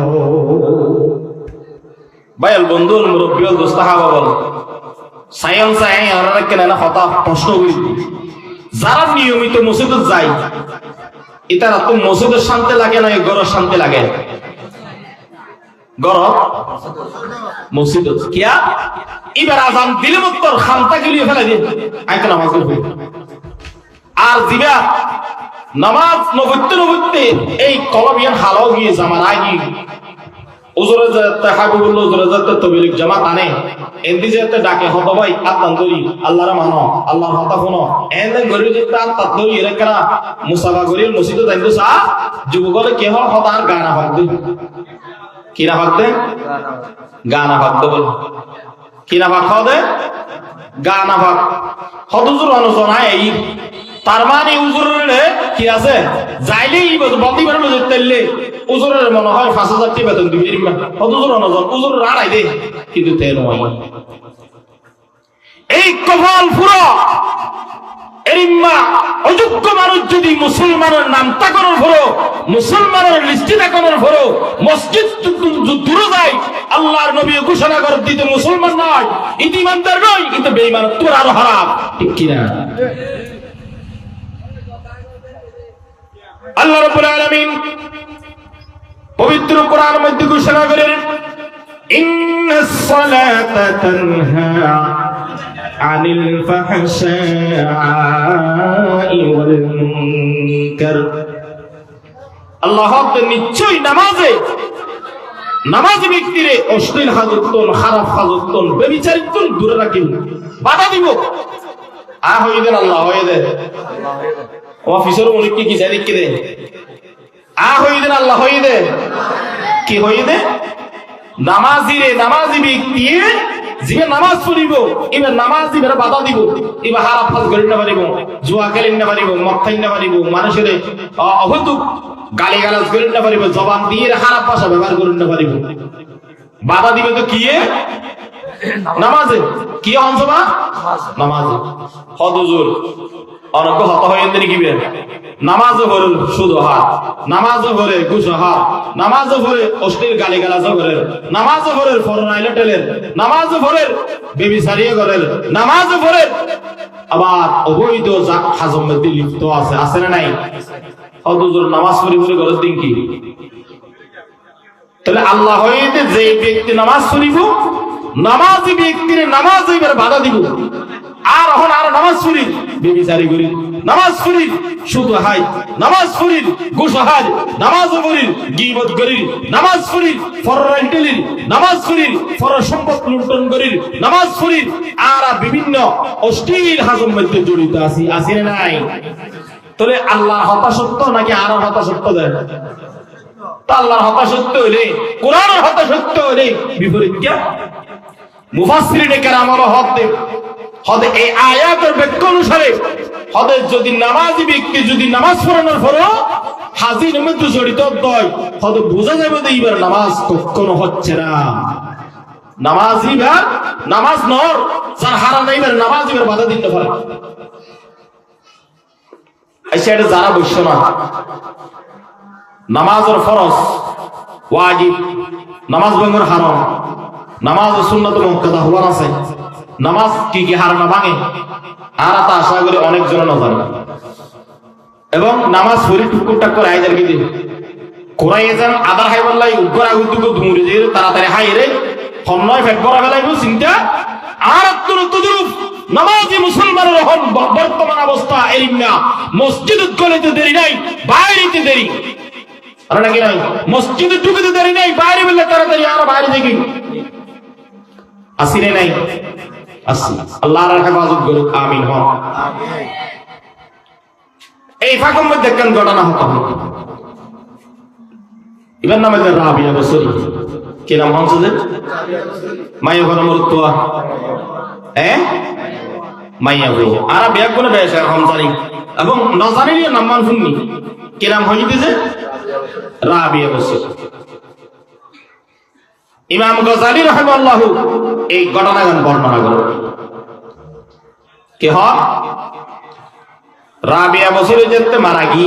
भाई बंधुर मुरब्बी दोस्त हावल सायन सायन আর কেন না কথা প্রশ্ন করি যারা নিয়মিত মসজিদে যায় ইতারা তো মসজিদের শান্তি লাগে না ঘরের শান্তি লাগে ঘর মসজিদ কিয়া এবার আজান দিলে মতর খামতা গিলিয়ে ফেলে দিন আইতো নামাজ পড়বে আর দিবা নামাজ নবুত্তে এই কলবিয়ান হালাও গিয়ে জামার আগে উজরে যেতে হাবিবুল্লাহ উজরে যেতে তবলিগ জামাত আনে এন্দি যেতে ডাকে হত ভাই আত্মান দরি আল্লাহর মানো আল্লাহর কথা শুনো এনে গরি যেতে আত্মান দরি এরা মুসাফা গরির মসজিদে যাইতো সা যুবকলে কে হয় হতার গানা ভাগ দে কি না ভাগ দে গানা ভাগ দে বল কি না ভাগ খাও দে গানা ভাগ হদুজুর অনুজনায় এই তার মানে উজুরের কি আছে যাইলেই বলতে পারলো যে তেললে উজুরের মনে হয় 5000 টাকা বেতন দিবি এরিমা হদুজুর অনুজন উজুর আড়াই দে কিন্তু তেল নয় এই কপাল পুরো এরিমা অযোগ্য মানুষ যদি মুসলমানের নাম তাকনের ভরো মুসলমানের লিস্টে তাকনের ভরো মসজিদ দূরে যায় আল্লাহর নবী ঘোষণা করে দিতে মুসলমান নয় ইমানদার নয় কিন্তু বেঈমান তোর আরো হারাম ঠিক কি না আল্লাহ রাব্বুল আলামিন পবিত্র কোরআন মধ্যে ঘোষণা করেন ইন্নাস সালাতা তানহা আনিল ফাহশাই ওয়াল মুনকার আল্লাহ নিশ্চয়ই নামাজে ব্যক্তিরে অশ্লীল হাজতন খারাপ হাজতন ব্যভিচারিতন দূরে রাখিব বাধা দিব আ হই দেন আল্লাহ হই দেন অফিসের অনেক কি যাই দেখে দে আ হই দেন আল্লাহ হই দে কি হই দে নামাজি ব্যক্তি যে নামাজ পড়িব এবার নামাজি বেরা বাধা দিব এবার হারাপ কাজ করিন না পারিব জুয়া খেলেন না পারিব মদ খাইন না পারিব মানুষের অহতুক গালিগালাজ করিন না পারিব জবান দিয়ে খারাপ ভাষা ব্যবহার করিন না পারিব বাধা দিবে তো কি নামাজে কি অংশবা নামাজে হদুজুর অনেক হত হয়ে কিবে নামাজও ভরে শুধু হাত নামাজও ভরে ঘুষ হাত নামাজও ভরে অশ্লীল গালিগালাজও করে নামাজও ভরে ফরনাইলে টেলের নামাজও ভরে বেবিচারিয়ে করেন নামাজও ভরে আবার অবৈধ হাজম মধ্যে লিপ্ত আছে না নাই হদুজুর নামাজ পড়ি পড়ি ঘরের দিন কি তাহলে আল্লাহ হইতে যে ব্যক্তি নামাজ পড়িব নামাজি ব্যক্তির নামাজ এবার বাধা দিব আর এখন আর নামাজ পড়ি বেবিচারি করি নামাজ পড়ি শুধু হাই নামাজ পড়ি ঘুষ হাই নামাজ পড়ি গীবত করি নামাজ পড়ি ফররাইটেলি নামাজ পড়ি ফর সম্পদ লুণ্ঠন করি নামাজ পড়ি আর বিভিন্ন অশ্লীল হাজম মধ্যে জড়িত আছি না নাই তাহলে আল্লাহ হতাশত্ব নাকি আর হতাশত্ব দেয় তা আল্লাহর হতাশত্ব হইলে কোরআনের হতাশত্ব হইলে বিপরীত কি মুফাসসিরিনে কেরামের হদে এই আয়াতের ব্যাখ্যা অনুসারে হদে যদি নামাজি ব্যক্তি যদি নামাজ পড়ানোর পরও হাজির মধ্যে জড়িত হয় হদে বোঝা যাবে যে এবার নামাজ কখনো হচ্ছে না নামাজি বার নামাজ নর যার হারা নাই বার নামাজি বার বাধা দিতে পারে এটা যারা বৈশ্য না নামাজের ফরজ ওয়াজিব নামাজ ভঙ্গের হারাম নামাজ সুন্নাত মুআক্কাদা হওয়ার আছে নামাজ কি কি হারাম না ভাঙে আর তা আশা করি অনেক জন না জানে এবং নামাজ পড়ি টুকুর টাক করে আইজার কি দিন কোরাই যান আদার হাইবাল্লাই উগ্র আগুতুক ধুমুরে যে তাড়াতাড়ি হাইরে ফন্নয় ফেট করা ফেলাইব চিন্তা আর তদরূপ নামাজি মুসলমানের হন বর্তমান অবস্থা এরিম না মসজিদত গলেতে দেরি নাই বাইরেতে দেরি আর নাকি নাই মসজিদে ঢুকতে দেরি নাই বাইরে বললে তাড়াতাড়ি আর বাইরে দেখি আসিরে নাই আসি আল্লাহর হেফাজত করুক আমিন হন আমিন এই ফাঁকের মধ্যে কেন ঘটনা হতো ইবার নাম হচ্ছে রাবিয়া বসরি কি নাম হচ্ছে যে মাইয়া ঘর মরুত্তুয়া মাইয়া বই আর ব্যাগ কোনে বেশ এখন জানি এবং না জানি নাম মান শুননি কি নাম হইতে যে রাবিয়া বসরি ইমাম গজালি রাহিমাহুল্লাহ এই ঘটনাগান বর্ণনা করেন কি হয় রাবিয়া বসরি যেতে মারা গি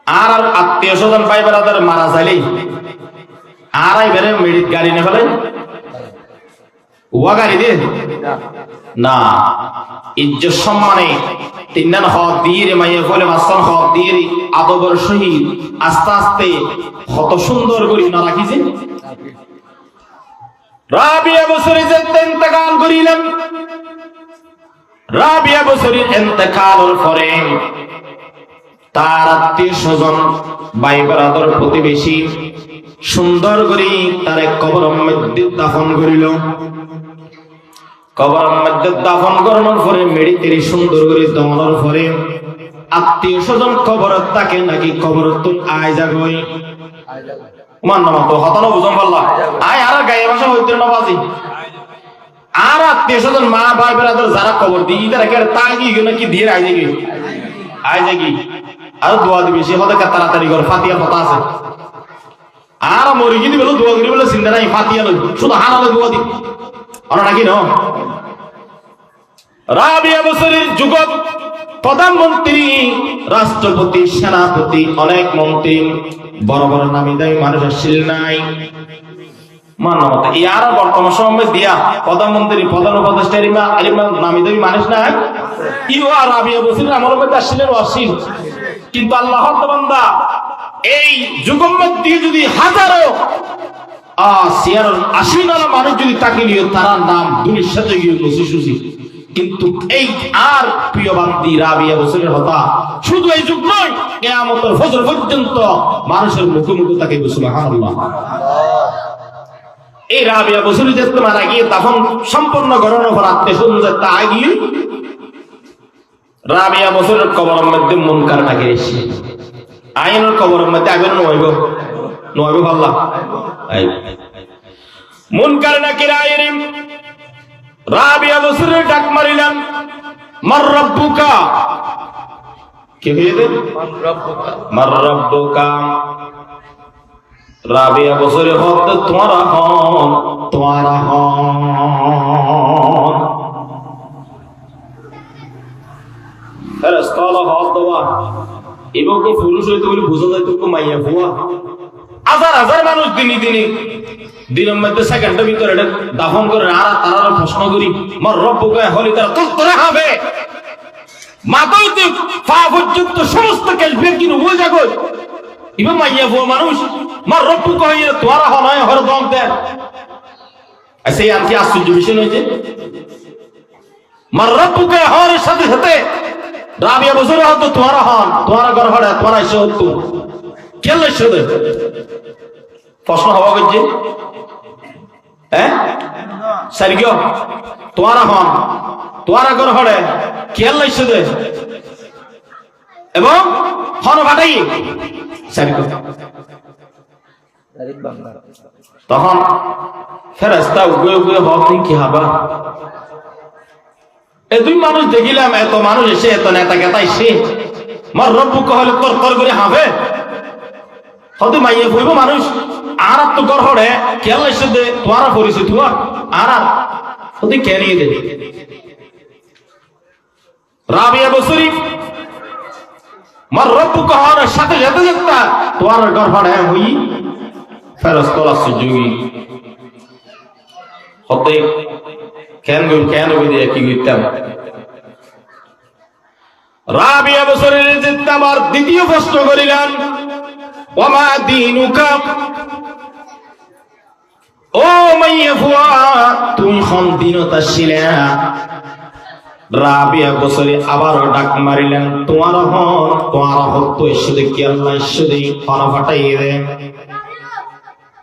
আর আত্মীয় স্বজন ভাই বেড়াদের মারা যাইলেই আর আইবারে মেডিট গাড়ি নে ফেলে ওয়া গাড়ি দে না ইজ্জত সম্মানে তিনজন হক দিয়ে মাইয়া ফলে মাসন হক দিয়ে আদবর সহিত আস্তে আস্তে কত সুন্দর করে না রাখিছে রাবিয়া বসরি যেতে ইন্তেকাল করিলেন রাবিয়া বসরির ইন্তেকালের পরে তার আত্মীয় স্বজন ভাই বেড়াদর প্রতিবেশী সুন্দর করে তার কবরের মধ্যে দাফন করিল কবরের মধ্যে দাফন করানোর পরে মেডিতেরি সুন্দর করে দমানোর পরে আত্মীয় স্বজন কবরত তাকে নাকি কবরত আয়জা গই মান নাম তো হতানো বুঝন পারলা আয় আর গায়ে ভাষা হইতে নবাজি আর আত্মীয় স্বজন মা ভাই বেড়াদর যারা কবর দিই তারা কে তাই গিয়ে নাকি দিয়ে আয়জা কি আর দোয়া দিবি সে হতে তাড়াতাড়ি কর ফাতিয়া কথা আছে আর মরি গিয়ে বলো দোয়া করি বলে চিন্তা নাই ফাতিয়া লই শুধু হানালে দোয়া দি আর নাকি ন রাবিয়া বসরির যুগত প্রধানমন্ত্রী রাষ্ট্রপতি সেনাপতি অনেক মন্ত্রী বড় বড় নামি দামি মানুষ আসছিল নাই মানবত ইয়ার বর্তমান সময় দিয়া প্রধানমন্ত্রী প্রধান উপদেষ্টা নামি দামি মানুষ নাই ইও আর রাবিয়া বসরির আমল মধ্যে আসছিলেন অসীম কিন্তু আল্লাহর বান্দা এই যুগের মধ্যে যদি হাজারো আশিনারা মানুষ যদি তাকে নিয়ে তারা নাম দুনির সাথে গিয়ে বসে কিন্তু এই আর প্রিয় বান্দি রাবিয়া বসরির হতা শুধু এই যুগ নয় কিয়ামতের ফজর পর্যন্ত মানুষের মুখে মুখে তাকে সুবহানাল্লাহ এই রাবিয়া বসরি যেতে মারা গিয়ে তখন সম্পূর্ণ ঘটনার পর আত্মীয় তা গিয়ে রাবিয়া বসরের কবরের মধ্যে মুনকার নাকি এসে আইনের কবরের মধ্যে আইবেন নইব আল্লাহ মুনকার নাকি আইরিম রাবিয়া বসরের ডাক মারিলেন মার রব্বুকা কি হইবে মার রব্বুকা রাবিয়া বসরে হতে তোমারা হন ফেরেশতারা হত দেওয়া এবারে পুরুষ হইতে বলে বোঝা যায় তো মাইয়া ফুয়া হাজার হাজার মানুষ দিনের মধ্যে সেকেন্ডের ভিতরে দাফন করে আর তারা প্রশ্ন করি মার রব্বুকা হলি তারা তোরে হবে মাথাতে পা পর্যন্ত সমস্ত কেশবের কিনে হয়ে যাগো ইবা মাইয়া ফুয়া মানুষ মার রব্বুকা হইয়া তোরা হয় হর দম দেন আচ্ছা এই আর কি আশ্চর্য বিষয় হয়েছে মার রব্বুকা হওয়ার সাথে সাথে রাবিয়া বসরে হতো তোমারা হন তোমারা ঘর হড়ে তোমারা এসে হতো কেন এসে প্রশ্ন হওয়া করছে সারিগো তোমারা হন তোমারা ঘর হড়ে কেন এসে এবং হন ভাটাই সারিগো তখন ফেরেশতা উগে হক কি হবা এই দুই মানুষ দেখিলাম এত মানুষ এসে এত নেতা গেতা এসে মার রব্বুকা হলে তরতর করে হাঁফে হতে মাইয়ে হইব মানুষ আর তো গর হড়ে কেল এসে দে তোরা পরিচয় তুয়া আর হতে কেন দে রাবিয়া বসরি মার রব্বু কহর সাথে যেতে যেতে তোর গর হড়ে হই ফেরেশতারা সুযোগী হতে কেন দে কি কইতাম রাবিয়া বসরির যেতে আবার দ্বিতীয় প্রশ্ন করিলেন ওমা দীনুকা ও মাইয়া ফুয়া তুমি কোন দিনতা ছিলে রাবিয়া বসরি আবারও ডাক মারিলেন তোমার হত্য ঈশ্বরে কি আল্লাহ ঈশ্বরে পানা ফাটাইয়ে দে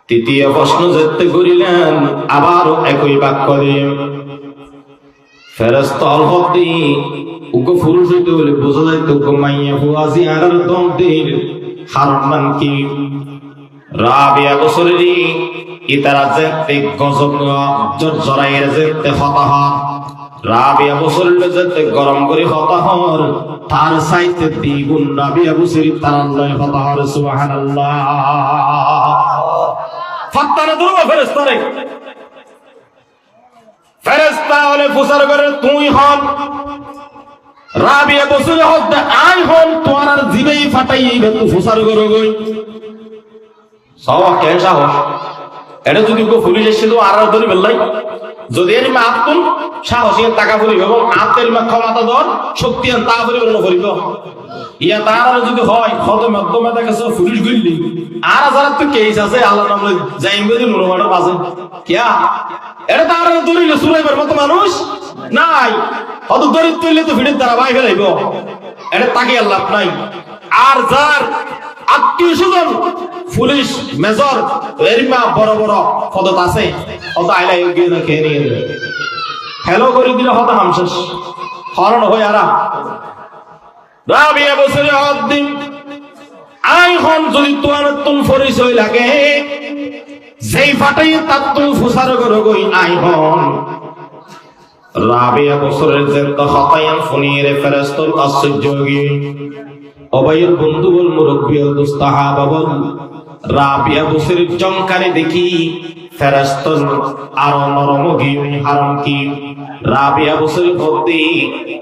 তৃতীয় প্রশ্ন যেতে করিলেন আবারও একই বাক্য দিয়ে ফেরেশতা হতে উগ্র পুরুষ হইতে বলে বোঝা যায় তো মাইয়া ফুয়া জিয়ারার দম দিল কারণ নাম কি রাবিয়া বসরি ইতারা যেতে গজব জরাইয়ের যেতে হতাহত রাবিয়া বসরির যেতে গরম করে হতাহর তার সাইতে দ্বিগুণ রাবিয়া বসরি তার আল্লাহ হতাহর সুবহানাল্লাহ ফাত্তারে ধরো ফেরেশতা হলে ফুসার করে তুই হন রাবিয়া বসরি হতে আই হন তোমার আর জিবেই ফাটাইবে তুই ফুসার করে গই সওয়া কেন সাহস এটা যদি কো পুলিশ এসে তো আর ধরে বেলাই যদি এর মা আত্মন সাহসী টাকা ফুরিব এবং আত্মের মা ক্ষমতা দর শক্তি তা পরিবর্তন করিব ইয়া তার যদি হয় কত মাধ্যমে তাকে সব পুলিশ গইলি আর যারা তো কেস আছে আল্লাহ নামে যাইবে মনোমাটা বাজে কিয়া এটা তার ধরিলে সুরাইবার মতো মানুষ নাই কত দরিদ্র হইলে তো ভিড়ের দ্বারা বাই ফেলাইব এটা তাকে আল্লাহ নাই আর যার আত্মীয় স্বজন পুলিশ মেজর এরিমা বড় বড় পদত আছে অত আইলা গিয়ে খেয়ে নিয়ে হ্যালো করে দিলে হত হামশেষ হরণ হয়ে আরা রাবিয়া বছরে দিন আই হন যদি তোমার তুম পরিচয় লাগে যেই ফাটাই তার তুম ফুসার করে গই আই হন রাবিয়া বছরের যে হতায়ান ফনিরে ফেরেশতার আশ্চর্যগী অবাইয়ের বন্ধু বল মুরব্বী দুস্তাহাবা বল রাবিয়া বসরির চমকারে দেখি ফেরেশতার আরো নরম গিয়ে হারাম কি রাবিয়া বসরি হতে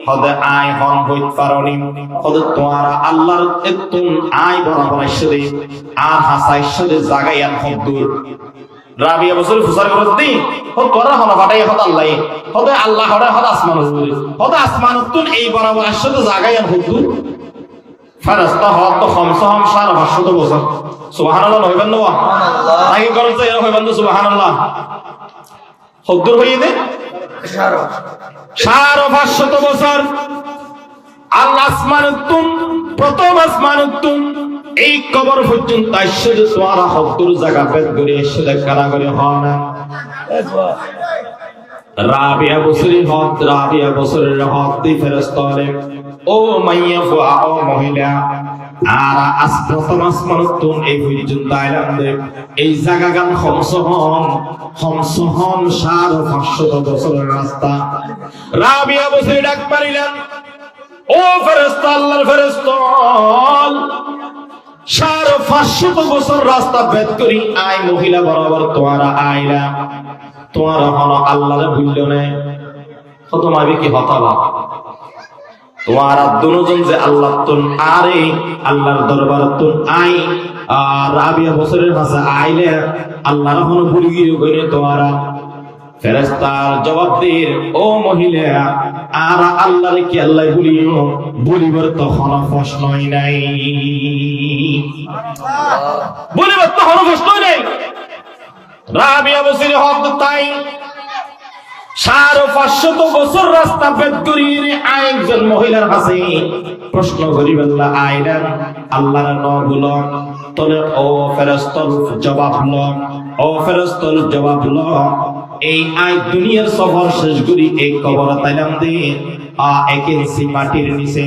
হদে আই হন হইত পারনি হদে তোরা আল্লাহর এতুন আই বরাবর ইসরে আর হাসা ইসরে জাগাইয়ান হদুর রাবিয়া বসরি ফুসার করতে হ তোরা হন ফাটাই হদ আল্লাহ হদে আল্লাহ হদে আসমান হদে আসমান তুন এই বরাবর ইসরে জাগাইয়ান হদুর ফেরেশতা হত তো খমসহম 500 বছর সুবহানাল্লাহ হইবেন না সুবহানাল্লাহ আগে করতে এর হইবেন না সুবহানাল্লাহ হদ্দুর হইয়ে দে 500 বছর আল্লাহ আসমানুতুম প্রথম আসমানুতুম এই কবর পর্যন্ত আসছে যে তোরা হদ্দুর জায়গা বেদ করে এসে কারা করে হয় না রাবিয়া বসরির হদ দি ফেরেশতা ও মাইয়া ফুয়া ও মহিলা আর প্রথম আসমানুতুন এই পর্যন্ত আইলাম দে এই জায়গা গান খমসহম 500 বছরের রাস্তা রাবিয়া বসরি ডাক পারিলেন ও ফেরেশতা আল্লাহর ফেরেশতা 500 বছর রাস্তা বেদ করি আই মহিলা বরাবর তোরা আইলা তোরা হলো আল্লাহর ভুলল না কত মাবি কি হতাবা তোরা দুজন যে আল্লাহ তুন আরে আল্লাহর দরবার তুন আই আর রাবিয়া বছরের ভাষা আইলে আল্লাহর হলো ভুল গিয়ে কইরে তোরা ফেরেশতার জবাব দির ও মহিলা আর আল্লাহর কি আল্লাহ বলিবার তো কোনো প্রশ্নই নাই বলিবার তো কোনো প্রশ্নই নাই রাবিয়া বছরের হদ তাই 500 বছর রাস্তা বেদ করিয়ে আরেকজন মহিলার কাছে প্রশ্ন করিবেন না আইলেন আল্লাহর নবুল তলে ও ফেরেশতার জবাব ল এই আই দুনিয়ার সফর শেষ করি এই কবর তাইলাম দে 1 ইঞ্চি মাটির নিচে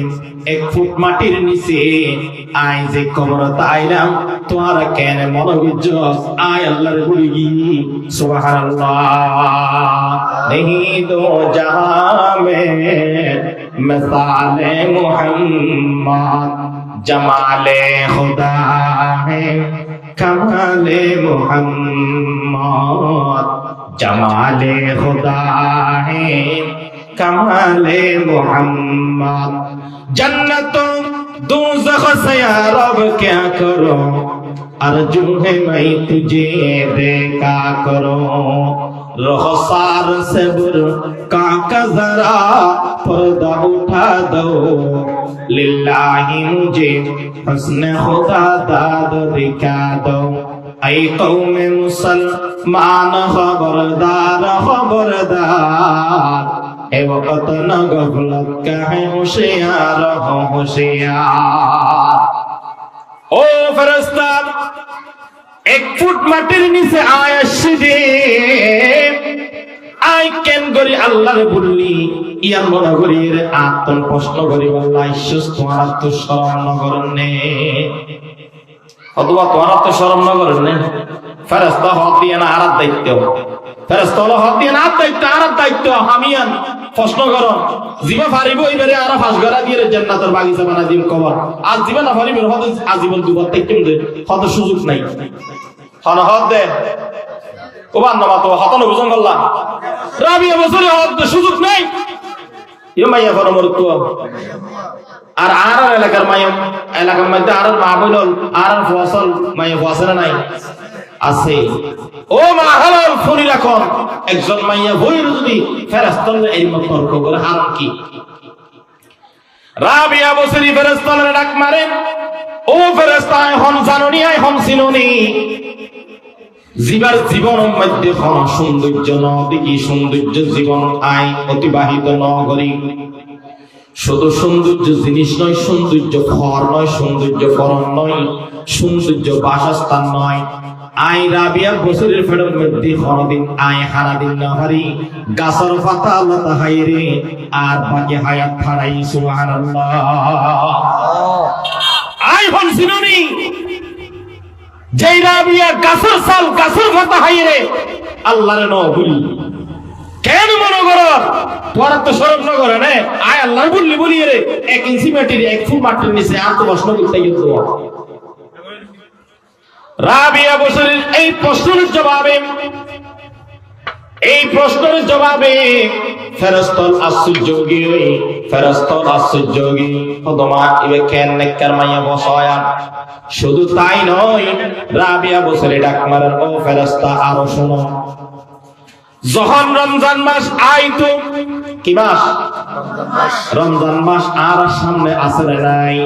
1 ফুট মাটির নিচে আই যে কবর তাইলাম তোরা কেন মনোবিজ্জ আই আল্লাহর বলি সুবহানাল্লাহ नहीं दो जहां में मिसाले मोहम्मद जमाले खुदा है कमाले मोहम्मद जमाले खुदा है कमाले मोहम्मद जन्नतों दोज़ख से या रब क्या करो अर्जू है मैं तुझे देखा करो रुखसार से बुरका का जरा पर्दा उठा दो लिल्लाही मुझे हुस्न खुदा दाद दिखा दो ऐ कौमे मुसलमान खबरदार खबरदार ए वक्त न गफलत का है होशियार हो होशियार ओ फरिश्ता एक फुट माटिर নিচে আয় আসছে আই কেন করি আল্লাহরে বললি ইয়ান মনে করি রে আত্মন প্রশ্ন করি আল্লাহ ঈশ্বর তোমার তো শরম না করনে অথবা তোমার তো শরম না করনে ফেরেশতা হক দিয়ে না আরাত দায়িত্ব ফেরেশতা হলো হক দিয়ে না দায়িত্ব আরাত দায়িত্ব হামিয়ান প্রশ্ন করো জিবা পারিব এবারে আর ফাঁস গড়া দিয়ে জান্নাতের বাগিচা বানা দিম কবর আজ জিবা না পারিব হদ আজীবন দুবার তাইতেম দে হদ সুযোগ নাই হন হদ দে ওবান নামা তো হতন বুঝন গল্লা রাবিয়া বছরে হদ সুযোগ নাই ইও মাইয়া ফর মরতু আর এলাকার মাইয়া এলাকার মধ্যে আর মা বইল আর ফসল মাইয়া ফসল নাই আছে ও মা হালাল ফরি রাখুন একজন মাইয়া বইর যদি ফেরেশতারে এই মত তর্ক করে হারাম কি রাবিয়া বছরি ফেরেশতারে ডাক মারে ও ফেরেশতা এখন জানুনি এখন চিনুনি জীবার জীবনের মধ্যে কোন সৌন্দর্য নদিকি সৌন্দর্য জীবন আই অতিবাহিত নগরী শুধু সৌন্দর্য জিনিস নয় সৌন্দর্য ঘর নয় সৌন্দর্য করণ নয় সৌন্দর্য বাসস্থান নয় আই রাবিয়া বছরের ফেরত মধ্যে কোনদিন আই হারা দিন না হারি গাছর পাতা লতা হাইরে আর বাকি হায়াত হারাই সুবহানাল্লাহ আই হন সিনুনি যেই রাবিয়া গাছর সাল গাছর পাতা হাইরে আল্লাহর ন বলি কেন মনে করো তোরা তো শরম না করে না আয় আল্লাহ বলি রে 1 ইঞ্চি মাটির 1 ফুট মাটির নিচে আর তো প্রশ্ন করতে গিয়ে তো রাবিয়া বছরের এই প্রশ্নের জবাবে ফেরেশতা আশ্চর্যগী খোদমা ইবে কেন নেককার মাইয়া বসায়া শুধু তাই নয় রাবিয়া বছরে ডাক মারেন ও ফেরেশতা আরো শোনো যখন রমজান মাস আইতো কি মাস রমজান মাস আর সামনে আসে নাই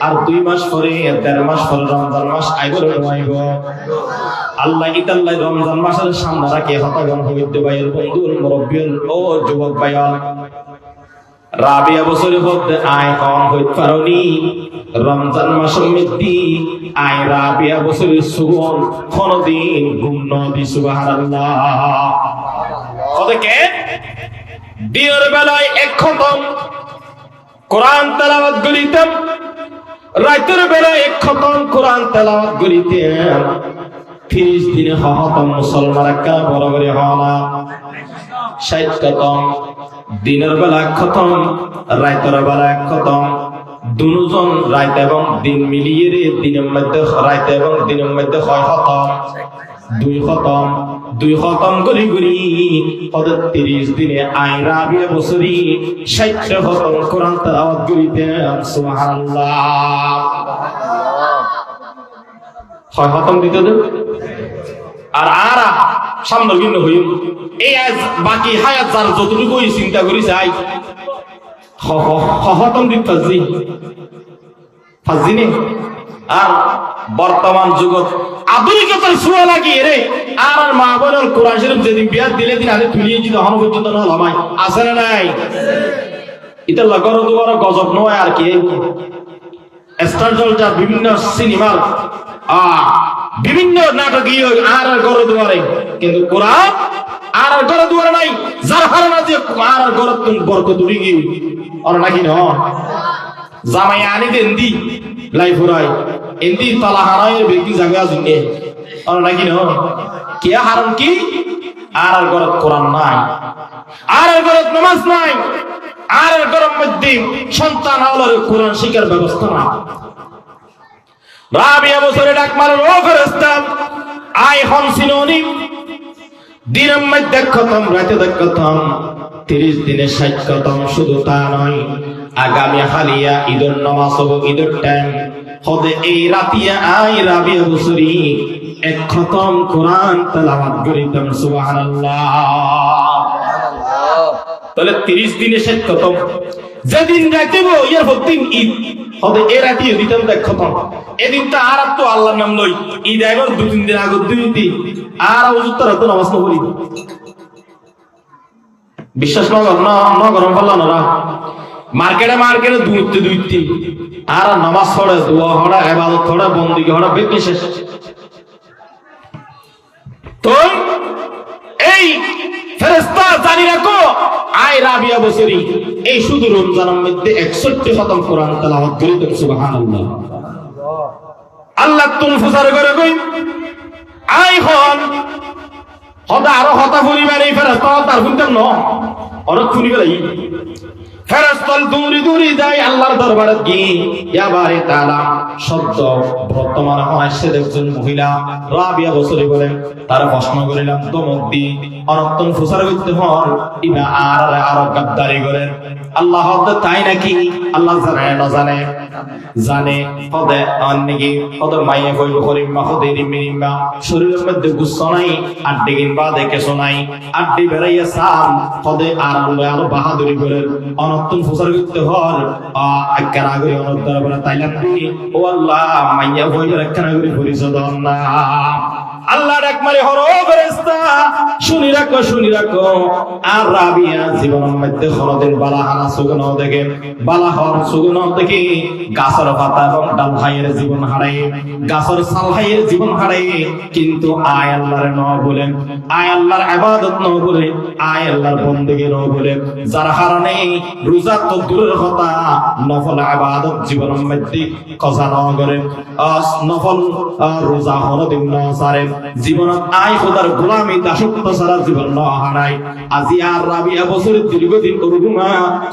আর 2 মাস পরে 1.5 মাস পরে রমজান মাস আইবো আল্লাহ ইতাল্লাহ রমজান মাসের সামনে রাখে হতাগন হইতে ভাইয়ের বন্ধু মুরব্বিয়ন ও যুবক ভাইয়াল রাবিয়া বছরে হতে আয় কম হইতে পারোনি রমজান মাসের মধ্যে আয় রাবিয়া বছরে সুবন কোনদিন ঘুম নবী সুবহানাল্লাহ কতকে দিনের বেলায় এক খতম কোরআন তেলাওয়াত করিতাম রাতের বেলায় এক খতম কোরআন তেলাওয়াত করিতাম 30 দিনে খতম মুসলমানরা কা বরাবর হওয়া 60 খতম দিনের বেলা খতম রাতের বেলা খতম দুজন রাত এবং দিন মিলিয়ে দিনের মধ্যে রাত এবং দিনের মধ্যে হয় খতম 2 খতম করি ওদের 30 দিনে আই রাবিয়া বছরি 60 খতম কোরআন তেলাওয়াত করিতেন সুবহানাল্লাহ হয় খতম দিতে দেন আর সামনে ভিন্ন হইম এই বাকি হায়াত যার যতটুকু চিন্তা করি চাই খতম দিতে ফাজিনে আর বর্তমান যুগত আধুনিকতার ছোঁয়া লাগিয়ে রে আর মা বোনের কোরআন শরীফ যেদিন বিয়া দিলে দিন আগে তুলিয়ে যদি হন পর্যন্ত না লামাই আছে না নাই এটা লগর দুবার গজব নয় আর কি স্টার জলটা বিভিন্ন সিনেমার বিভিন্ন নাটকীয় আর গড় দুয়ারে কিন্তু কোরআন আর গড় দুয়ারে নাই যার হারানা যে আর গড় বরকত উড়ি গিয়ে আর নাকি না জামাই আনি দেন দি লাই ফুরাই এন্দি তালা হারায় ব্যক্তি জায়গা জুনে আর নাকি না কে হারাম কি আর গড় কোরআন নাই আর গড় নামাজ নাই আর গড় মধ্যে সন্তান আওলার কোরআন শিক্ষার ব্যবস্থা নাই রাবিয়া বছরে ডাক মারেন, ও ফেরেশতা আয় হন সিনোনি, দিনের মধ্যে খতম, রাতে খতম, 30 দিনে 60 খতম। শুধু তা নয়, আগামী হালিয়া ঈদের নামাজ হবো, ঈদের টাইম হদে এই রাতিয়া আই রাবিয়া বছরি এক খতম কোরআন তেলাওয়াত করিতাম। সুবহানাল্লাহ। তাহলে 30 দিনে 60 খতম, যেদিন রাইতেব ইয়ার প্রতিদিন ঈদ হদে এই রাতিয়া দিতাম এক খতম। এদিন তো আর তো আল্লাহর নাম লই, ঈদ আইবার 2-3 দিন আগে দিতি আর উজুত্তর তো নামাজ না পড়ি। বিশ্বাস না গরম পাল্লা না মার্কেটে দুইতে আর নামাজ পড়ে, দোয়া হড়া, ইবাদত হড়া, বন্দেগী হড়া, বেশি শেষ। তো এই ফেরেশতা জানি রাখো, আয় রাবিয়া বছরি এই শুধু রমজানের মধ্যে 61 খতম কোরআন তেলাওয়াত করিত। সুবহানাল্লাহ। আল্লাহ তুম ফুসার করে কই আই হন হদা আরো হতা পরিবার এই ফেরেশতা তার শুনতাম না অনেক শুনিবে লাগি। ফেরেশতাল দৌড়ি যায় আল্লাহর দরবারে গিয়ে ইয়াবারে তাআলা শব্দ বর্তমানে আসছে একজন মহিলা রাবিয়া বছরে বলেন, তার প্রশ্ন করিলাম দমক দি অনন্তন ফুসার করতে হন ইবা আর গাদ্দারি করেন। আল্লাহ হদে তাই নাকি? আল্লাহ জানে না জানে জানে হদে অনেকি হদে মাইয়ে কইব করিম মা হদে রিমিমা শরীরের মধ্যে গুচ্ছ নাই, আড্ডি কিনবা দেখে শোনাই, আড্ডি বেড়াইয়া সাম হদে আর আলো বাহাদুরি করেন। অনন্তন ফুসার করতে হন একখানা করে অনন্ত দরবারে তাইলাম নাকি? ও আল্লাহ মাইয়া কইব একখানা করে পরিচয় দন না। আল্লাহ ডাক মারে, হর ফেরেশতা শুনি রাখো আর রাবিয়া জীবনের মধ্যে কোনদিন বালা হানা সুগুন দেখে, বালা হর সুগুন দেখে গাছের পাতা এবং ডাল হাইয়ের জীবন হারাই, গাছের ছাল হাইয়ের জীবন হারাই, কিন্তু আয় আল্লাহর ন বলেন, আয় আল্লাহর ইবাদত ন বলে, আয় আল্লাহর বন্দেগী ন বলে, যার কারণে রোজা তো দূরের কথা নফল ইবাদত জীবনের মধ্যে কজা ন করে, নফল রোজা কোনদিন ন সারে, জীবনত আয় খোদার গোলামি দাসত্ব ছাড়া জীবন ন হারাই। আজি আর রাবিয়া বছরের দীর্ঘদিন করুমা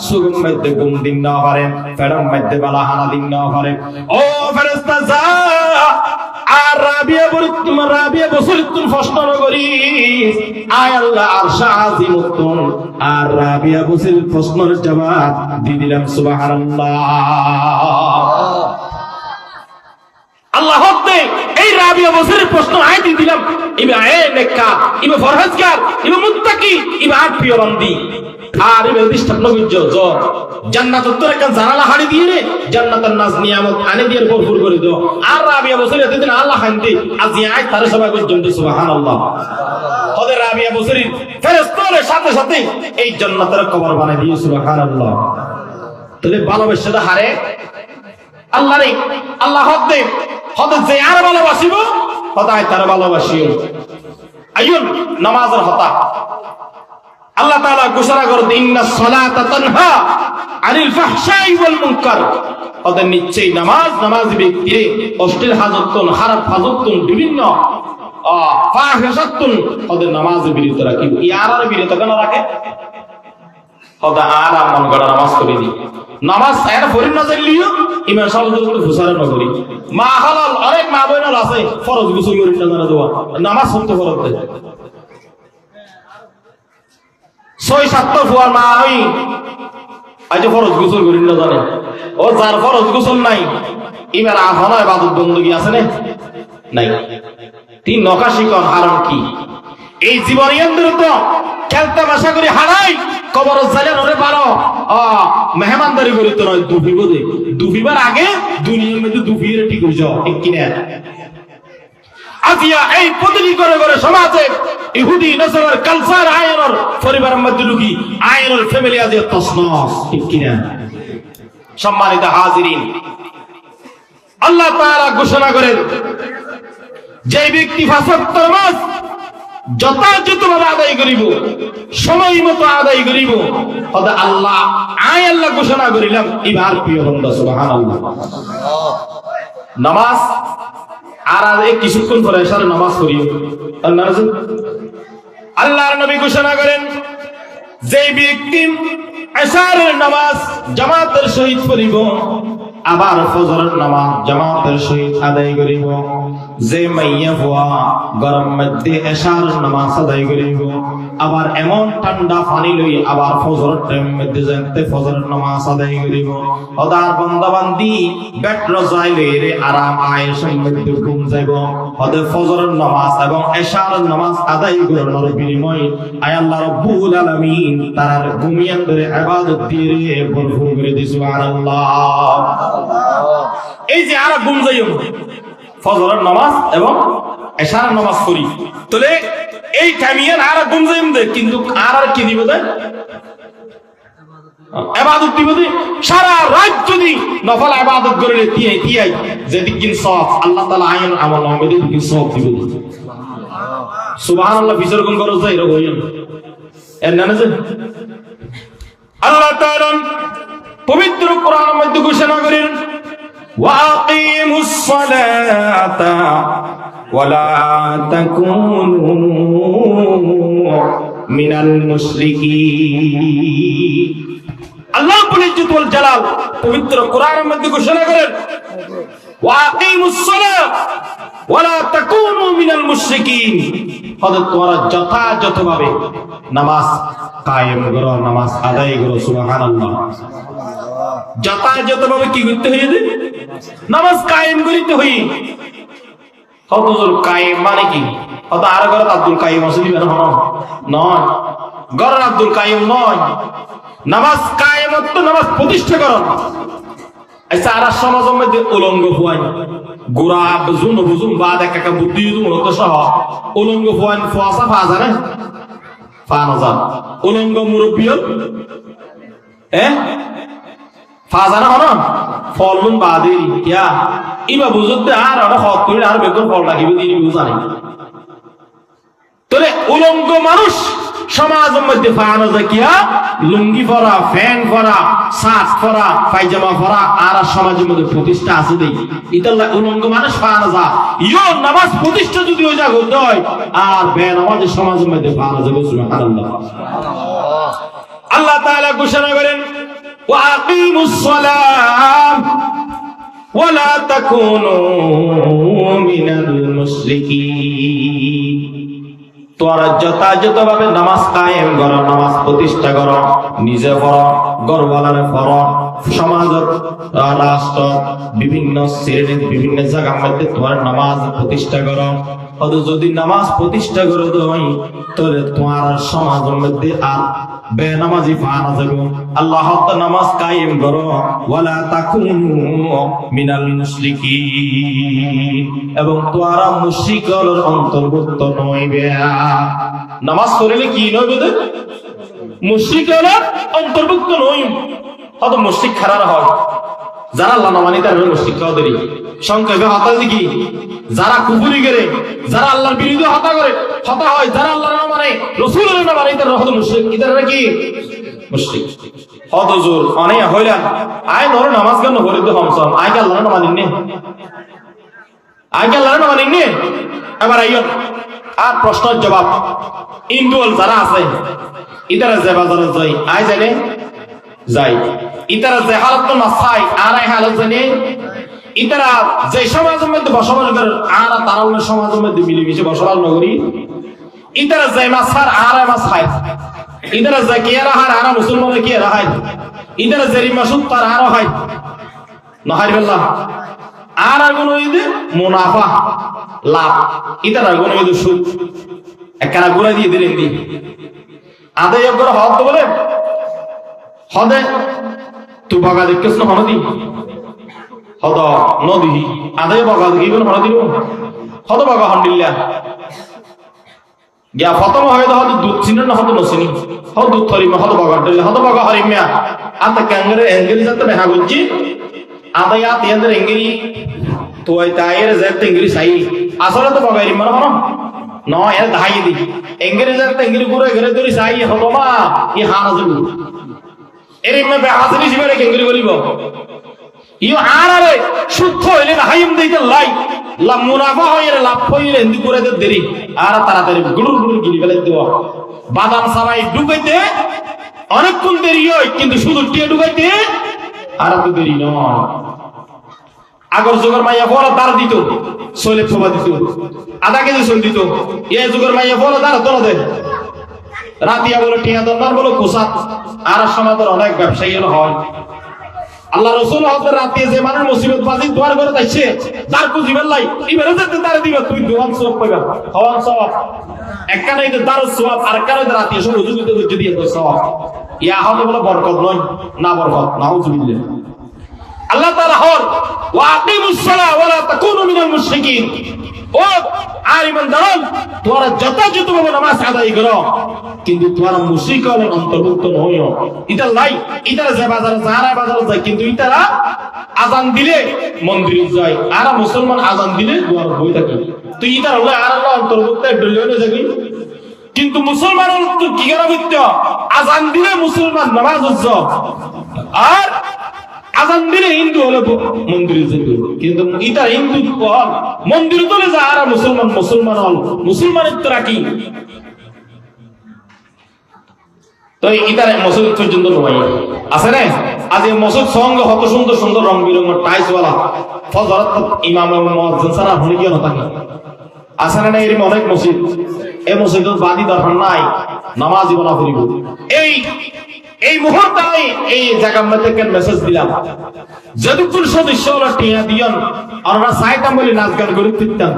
সুগুন মধ্যে গুম দিন না পারে, ফেরম মধ্যে বালা হানা দিন না পারে। ও ফেরেশতা যা আর রাবিয়া বছরের তুমি প্রশ্ন করি আয় আল্লাহ আরশা আজিমুতুন আর রাবিয়া বছরের প্রশ্নের জবাব দিয়ে দিলাম। সুবহানাল্লাহ। আল্লাহ হকতে এই রাবিয়া বছরের প্রশ্ন আয় দিয়ে দিলাম। ইবে আয় নেককার, ইবে ফরহেজগার, ইবে মুত্তাকি, ইবে আর প্রিয় বান্দি, আর ইবে দৃষ্টান্ত গুজ্জ জ জান্নাত তোর একটা জানালা হাড়ি দিয়ে রে জান্নাতের নাজ নিয়ামত আনে দিয়ে ভরপুর করে দাও। আর রাবিয়া বছরে এতদিন আল্লাহ খান্তি আজি আয় তার সবাই পর্যন্ত। সুবহানাল্লাহ। হদে রাবিয়া বছরের ফেরেশতাদের সাথে সাথে এই জান্নাতের কবর বানাই দিয়ে। সুবহানাল্লাহ। তাহলে ভালোবাসাটা হারে আল্লাহ রে, আল্লাহ হদে হদে যে আর ভালোবাসিব হদায় তার ভালোবাসিও। আইয়ুন নামাজের হতা আল্লাহ তাআলা ঘোষণা করে ইন্নাস সালাতা তানহা আনিল ফাহশাই ওয়াল মুনকার। ওদের নিশ্চয়ই নামাজি ব্যক্তিরে অশ্লীল হাজতন, খারাপ হাজতন, বিভিন্ন ফাহশাতুন ওদের নামাজের বিরত রাখিব। ইয়ার বিরত কেন রাখে? ওদা আর মন গড়া নামাজ করে দি, নামাজ এর ফরিন না যাইলিও ইমান সাহেব তো ফুসারে নগরি মা হালাল অনেক মা বইনাল আছে ফরজ গোসল করি না জানা দেওয়া নামাজ সত্য ফরজ দেয় 6-7 ফুয়ার মা হই আজ ফরজ গোসল করি না জানে। ও যার ফরজ গোসল নাই ইমান আহনা ইবাদত বندگی আছে না নাই। তিন নকাশি কোন হারাম কি এই জীবনের তো খেলতে ভাষা করে হারাই কবর জালে নরে পারো মেহমানদারি করি তো নয় দুফিব দে দুফিবার আগে দুনিয়ার মধ্যে দুফিয়ে ঠিক হয়ে যাও ঠিক কিনা। আজিয়া এই প্রতিটি করে করে সমাজে ইহুদি নসরার কালচার আয়নের পরিবারের মধ্যে ঢুকি আয়নের ফ্যামিলি আজিয়া তছনছ ঠিক কিনা। সম্মানিত হাজিরিন, আল্লাহ তাআলা ঘোষণা করেন যে ব্যক্তি ফাসাদ নামাজ যথাযথভাবে আদায় করিব সময় মতো আদায় করিব তবে আল্লাহ আল্লাহ ঘোষণা করিলাম ইবার প্রিয় বান্দা। সুবহানাল্লাহ। নামাজ আর আগে কিছুক্ষণ পরে এশার নামাজ করিও আল্লাহর নবী ঘোষণা করেন যে ব্যক্তি এশারের নামাজ জামাতের সহিত পড়িব আবার ফজরের নামাজ জামাতের সহিত আদায় করিব যে মাইয়া হওয়া গরম মধ্যে এশার নামাজ আদায় করিব আবার এমন ঠান্ডা পানি লই আবার ফজরের টাইম মধ্যে যাতে ফজরের নামাজ আদায় করিব ওদার বান্দাবান্দি বেটর যাইলে রে আরাম আয়েশার মধ্যে ঘুম যাইব ওদের ফজরের নামাজ এবং এশার নামাজ আদায় করার বিনিময়ে আয় আল্লাহ রাব্বুল আলামিন তার ঘুমিয়ান ধরে ইবাদত দিয়ে ভরপুর করে দিই সুবহানাল্লাহ। এই যে আর ঘুম যাইও ফজরের নামাজ এবং এশার নামাজ পড়ি তাহলে এই টাইমিয়ান আর ঘুম যাইম দে কিন্তু আর কি দিব দে ইবাদত দিব দে সারা রাত যদি নফল ইবাদত করে তিয়াই যেদিন সওয়াব আল্লাহ তাআলা আইন আমল নামায় দিন সওয়াব দিব সুবহানাল্লাহ। বিচার কোন করো যাই এরকম হইল এর নামে যে আল্লাহ তাআলা পবিত্র কোরআনের মধ্যে ঘোষণা করেন وَأَقِيمُوا الصَّلَاةَ وَلَا تَكُونُوا مِنَ الْمُشْرِكِينَ আল্লাহ ইজ্জত ওয়াল জালাল পবিত্র কোরআনের মধ্যে ঘোষণা করেন وَأَقِيمُوا الصَّلَاةَ وَلَا تَكُونُوا مِنَ الْمُشْرِكِينَ হযরত তোমরা যথাযথভাবে নামাজ কায়েম করো নামাজ আদায় করো সুবহানাল্লাহ। যথাযথভাবে কি করতে হইবে নামাজ কায়েম করিতে হই হুজুর কায়েম মানে কি কত আর ঘর আব্দুল কাইম আসলি বের হন নয় ঘর আব্দুল কাইম নয় নামাজ কায়েম তো নামাজ প্রতিষ্ঠা করো। আচ্ছা আর সমাজের মধ্যে উলঙ্গ হুয়াই গোরা বুঝুন বুঝুন বাদ একা বুদ্ধি মূলত সহ উলঙ্গ হুয়াই ফসা ফাজা না ফানজার উলঙ্গ মুরব্বিয় ফাজানা হন ফলন বাদে কিয়া ইবা বুঝতে আর ওরা হক করে আর বেতন ফল লাগিবে তিনি বুঝানি তোরে উলঙ্গ মানুষ সমাজের মধ্যে ফায়ানো যায় কিয়া লুঙ্গি পরা ফ্যান পরা শার্ট পরা পায়জামা পরা আর সমাজের মধ্যে প্রতিষ্ঠা আছে দেই ইতাল্লা উলঙ্গ মানুষ ফায়ানো যায় ইও নামাজ প্রতিষ্ঠা যদি ওই জায়গা হতে হয় আর বেনামাজ সমাজের মধ্যে ফায়ানো যাবে সুবহানাল্লাহ। আল্লাহ তাআলা ঘোষণা করেন وَأَقِيمُوا الصَّلَاةَ وَلَا تَكُونُوا مِنَ الْمُشْرِكِينَ তোমরা যথাযথভাবে নামাজ কায়েম করো নামাজ প্রতিষ্ঠা করো নিজে পড়ো গরওয়ালারে পড়ো সমাজত রাষ্ট্র বিভিন্ন শ্রেণীর বিভিন্ন জায়গার মধ্যে তোমার নামাজ প্রতিষ্ঠা করো যদি নামাজ প্রতিষ্ঠা করে দেয় তাহলে তোমার সমাজের মধ্যে আর বেনামাজি ফানা যাবে। আল্লাহ তাআলা নামাজ কায়েম করো ওয়ালা তাকুনু মিনাল মুশরিকিন এবং তোমরা মুশরিকদের অন্তর্ভুক্ত নইবে। নামাজ পড়লে কি নইবে দে মুশরিকদের অন্তর্ভুক্ত নই হয়তো মুশরিক খারাপ হয় যারা আল্লাহ না মানে তারা মুশরিক কাদেরই সংক্ষেপে হতা কি যারা কুফরি করে যারা আল্লাহর বিরুদ্ধে হতা করে হতা হয় যারা আল্লাহর না মানে রাসূলের না মানে তারা হয়তো মুশরিক এরা কি মুশরিক হত জোর অনেক হইলা আয় নর নামাজ কেন হরে তো হামসাম আয় কি আল্লাহর না মানিনে আয় কি আল্লাহর না মানিনে এবার আইও আর প্রশ্নের জবাব ইন্ডুয়াল যারা আছে ইতারা যে বাজারে যাই আয় জানে যাই ইতারা যে হালত না চাই আর এই হালত জানে ইতারা যে সমাজের মধ্যে বসবাস করে আর তারা সমাজের মধ্যে মিলেমিশে বসবাস নগরী ইতারা যে মাছার আর মাছ খায় ইতারা যে কি আর মুসলমানের কি রাহায় ইতারা যে মাসুদ তার আর হয় নহাই বেল্লাহ আর আগুন হইতে মুনাফা লাভ ইতারা আগুন হইতে সুদ একখানা গুড়া দিয়ে দিলেন দি আদায় করে হক তো বলে হদে তু বাগা দেখছিস না হনদি হদ নদী আদায় বাগা দেখিবেন হনদি হদ বাগা হন্ডিল্লা গিয়া প্রথম হয়তো হয়তো দুধ চিনেন না হয়তো নচিনি হয়তো দুধ থরিমা হয়তো বাগা দিল্লা হয়তো বাগা হরিমিয়া আতা ক্যাঙ্গরে এঙ্গেলি যাতে নেহা গুজি আদায় আত ইয়াদের এঙ্গেলি তো আই তাইয়ের যাতে এঙ্গেলি সাই আসলে তো বাগা রিমা না নয় এর ধাই দি এঙ্গেলি যাতে এঙ্গেলি পুরো ঘরে ধরে সাই হলো মা ই হানা যাবো এরিমে বেহাজরি জিবেরে কেঙ্গরি বলিব ইও আরারে শুদ্ধ হইলে হাইম দেইতে লাই লা মুনাফা হইরে লাভ হইরে হিন্দি করে দে দেরি আর তাড়াতাড়ি গুড়ুর গুড়ুর গিলি ফেলে দেব বাদাম সাবাই ঢুকাইতে অনেকক্ষণ দেরি হয় কিন্তু শুধু টিয়ে ঢুকাইতে আর তো দেরি নয় আগর যুগের মাইয়া বড় দাঁড় দিত, শৈলে ফোবা দিত, আধা কেজি শৈল দিত। এ যুগের মাইয়া বড় দাঁড় তোলা দেয়, রাতিয়া বলে টিয়া দরবার বলো পোশাক। আর সমাজের অনেক ব্যবসায়ী হয়। আল্লাহ রসুল হজের রাতে যে মানুষ মুসিবত বাজি দোয়ার করে যাচ্ছে, তার কুজিবেন লাই এবারে যেতে তারে দিবে, তুই দোয়ান সওয়াব পাইবা, হওয়ান সওয়াব। একখানে এই দারুস সওয়াব, আর একখানে রাতে এসে রুজু দিতে দিয়ে সওয়াব। ইয়া হলে বলে বরকত নয়, না বরকত, নাউজুবিল্লাহ। আল্লাহ তাআলা হর ওয়া আকিমুস সালাহ ওয়া লা তাকুনু মিনাল মুশরিকিন। ও আর ইমানদার, তোমরা যথাযথভাবে নামাজ আদায় করো, কিন্তু তোমরা মুশরিকের অন্তর্ভুক্ত নও। এটা লাই, এটা যে বাজারে যারা বাজারে যায়, কিন্তু ইতারা আযান দিলে মন্দিরে যায়, আর মুসলমান আযান দিলে দোয়ার বই থাকে। তো ইতার হলো আর আল্লাহ অন্তর্ভুক্ত ডলিয়নে যাবি। কিন্তু মুসলমানের তো কি করা হইতো, আযান দিলে মুসলমান নামাজ হচ্ছে, আর আজান দিলে হিন্দু হলে মন্দিরে যেত। কিন্তু এটা হিন্দু হল মন্দিরে চলে যায়, আর মুসলমান মুসলমান হল মুসলমানের তো রাখি। তো ইতার মসজিদ পর্যন্ত নয় আছে না। আজ এই মসজিদ সঙ্গে কত সুন্দর সুন্দর রং বেরঙের টাইলসওয়ালা ফজরত ইমাম মুয়াজ্জিন সারা হলে কি না থাকে, আছে না। এরকম অনেক মসজিদ, এই মসজিদ বাদি দরকার নাই, নামাজ বলা করিব। এই মুহূর্তে আমি এই জায়গা মধ্যে মেসেজ দিলাম, যদি কোন সদস্য হলো টিয়া দিয়ন, ওনারা চাইতাম বলে নাচ গান করে ফিরতাম।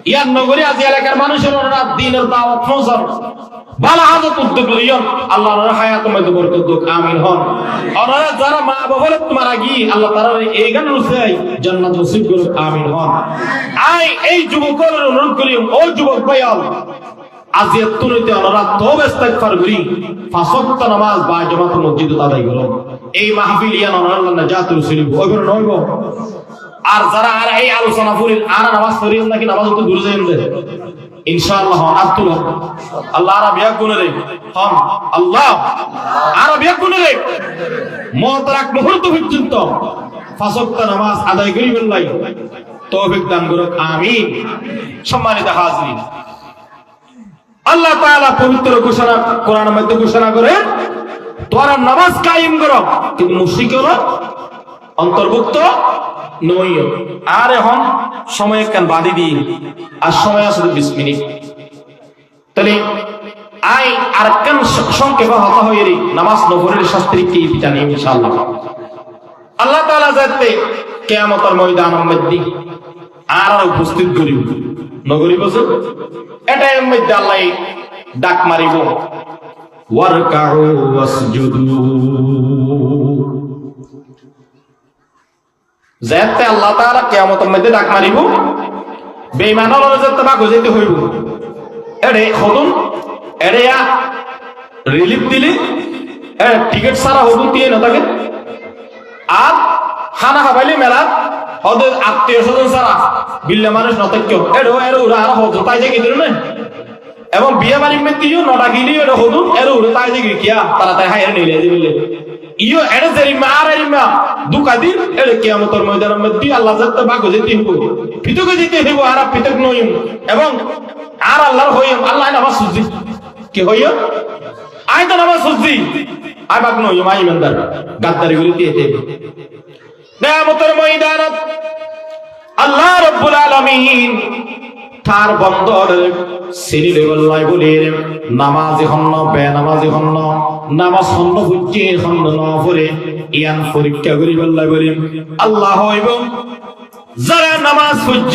ইয়ার নগরী আজ এলাকার মানুষের ওনারা দিনের দাওয়াত পৌঁছান, ভালো হাজত উদ্যোগ লিয়ন, আল্লাহ হায়াত মধ্যে বরকত দুক, আমিন হন। ওনারা যারা মা বাবার মারা গিয়ে আল্লাহ তারা এই গান রুসাই জান্নাত নসিব করুক, আমিন হন। এই যুবকের অনুরোধ করি, ও যুবক ভাইয়াল, আজ এতুনিতে ওনারা তওবা ইস্তিগফার করি, পাঁচ ওয়াক্ত নামাজ বা জামাত মসজিদে আদায় করুন। এই মাহফিল ইয়ান ওনারা নাজাতুল সিলিব ওইগুলো নইব। আর যারা আর এই আলোচনা করেন আর নামাজ পড়েন নাকি নামাজ তো দূরে যাইন দে ইনশাআল্লাহ আতুল আল্লাহ আরবিয়া গুনে রে হম আল্লাহ আরবিয়া গুনে রে মতরাক মুহূর্ত পর্যন্ত পাঁচ ওয়াক্ত নামাজ আদায় করিবেন লাই তৌফিক দান করুক, আমিন। সম্মানিত হাজিরিন, আল্লাহ তাআলা পবিত্র ঘোষণা কোরআনের মধ্যে ঘোষণা করে, তোমরা নামাজ কায়েম করো, কিন্তু মুশরিকরা অন্তর্ভুক্ত নইও। আর এখন সময় কেন বাদি দিন, আর সময় আছে 20 মিনিট। তাহলে আই আর কেন সংক্ষেপে হতা হয়ে নামাজ নফলের শাস্ত্রী কি জানি ইনশাআল্লাহ। আল্লাহ তাআলা যাতে কিয়ামতের ময়দানের মধ্যে আর উপস্থিত করিব নগরী বসে, এটার মধ্যে আল্লাহ ডাক মারিব, ওয়ারকাউ ওয়াসজুদু। যাতে আল্লাহ তাআলা কিয়ামতের মধ্যে ডাক মারিব, বেঈমানরা যাতে বা গজেতে হইব, এড়ে হদুন এড়েয়া রিলিফ দিলে টিকিট সারা হদুন দিয়ে না থাকে, আর খানা খাবাইলে মেলা ওদের আত্মীয় স্বজন ছাড়া বিল্লা মানুষ নতক্য এর ওরা আর হতো তাই যে গিয়ে না। এবং বিয়ে বাড়ি মেতিও নটা গিলি এর হদুন এর ওরা তাই যে কিয়া তারা তাই হাইরে নিলে দিলে ইও এর জেরিমা আর এরিমা দুকাদির এর কিয়ামতের ময়দানের মধ্যে আল্লাহ যাতে বাগো যেতে হইব, পিতকে যেতে হইব, আর পিতক নইম এবং আর আল্লাহর হইম। আল্লাহ নামাজ সুজি কি হইও আই তো নামাজ সুজি আই বাগ নইম, আই ইমানদার গাদ্দারি করে দিয়ে দেব। কিয়ামতের ময়দানত আল্লাহ রাব্বুল আলামিন তার বন্দর সিরিলে বললাই বলে নামাজি হন্ন বেনামাজি হন্ন নামাজ হন্ন বুঝি হন্ন ন পড়ে ইয়ান পরীক্ষা করি বললাই বলে আল্লাহ হইব যারা নামাজ পড়ছ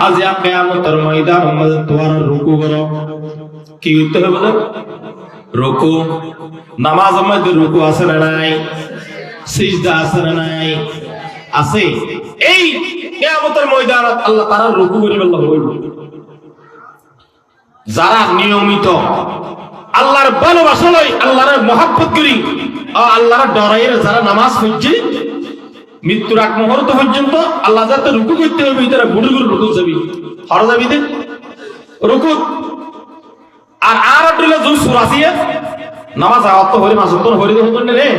আজ কিয়ামতের ময়দানের মধ্যে তোমার রুকু করো। কি করতে হবে? রুকু। নামাজের মধ্যে রুকু আছে না নাই? সিজদা আছে না নাই? আছে। এই কিয়ামতের ময়দানত আল্লাহ তাআলা রুকু করি বললাই হইব যারা নিয়মিত আল্লাহর ভালোবাসা লই, আল্লাহর মহব্বত করি, আল্লাহর ডরাইয়ের যারা নামাজ পড়ছে মৃত্যুর আগ মুহূর্ত পর্যন্ত আল্লাহ যাতে রুকু করতে হবে, তারা বুড়ি করে রুকু যাবি হর যাবি দে রুকু। আর আর আটলে জুন সুরাসিয়ে নামাজ আওয়াত হরি মাসুতন হরি দে হতন রে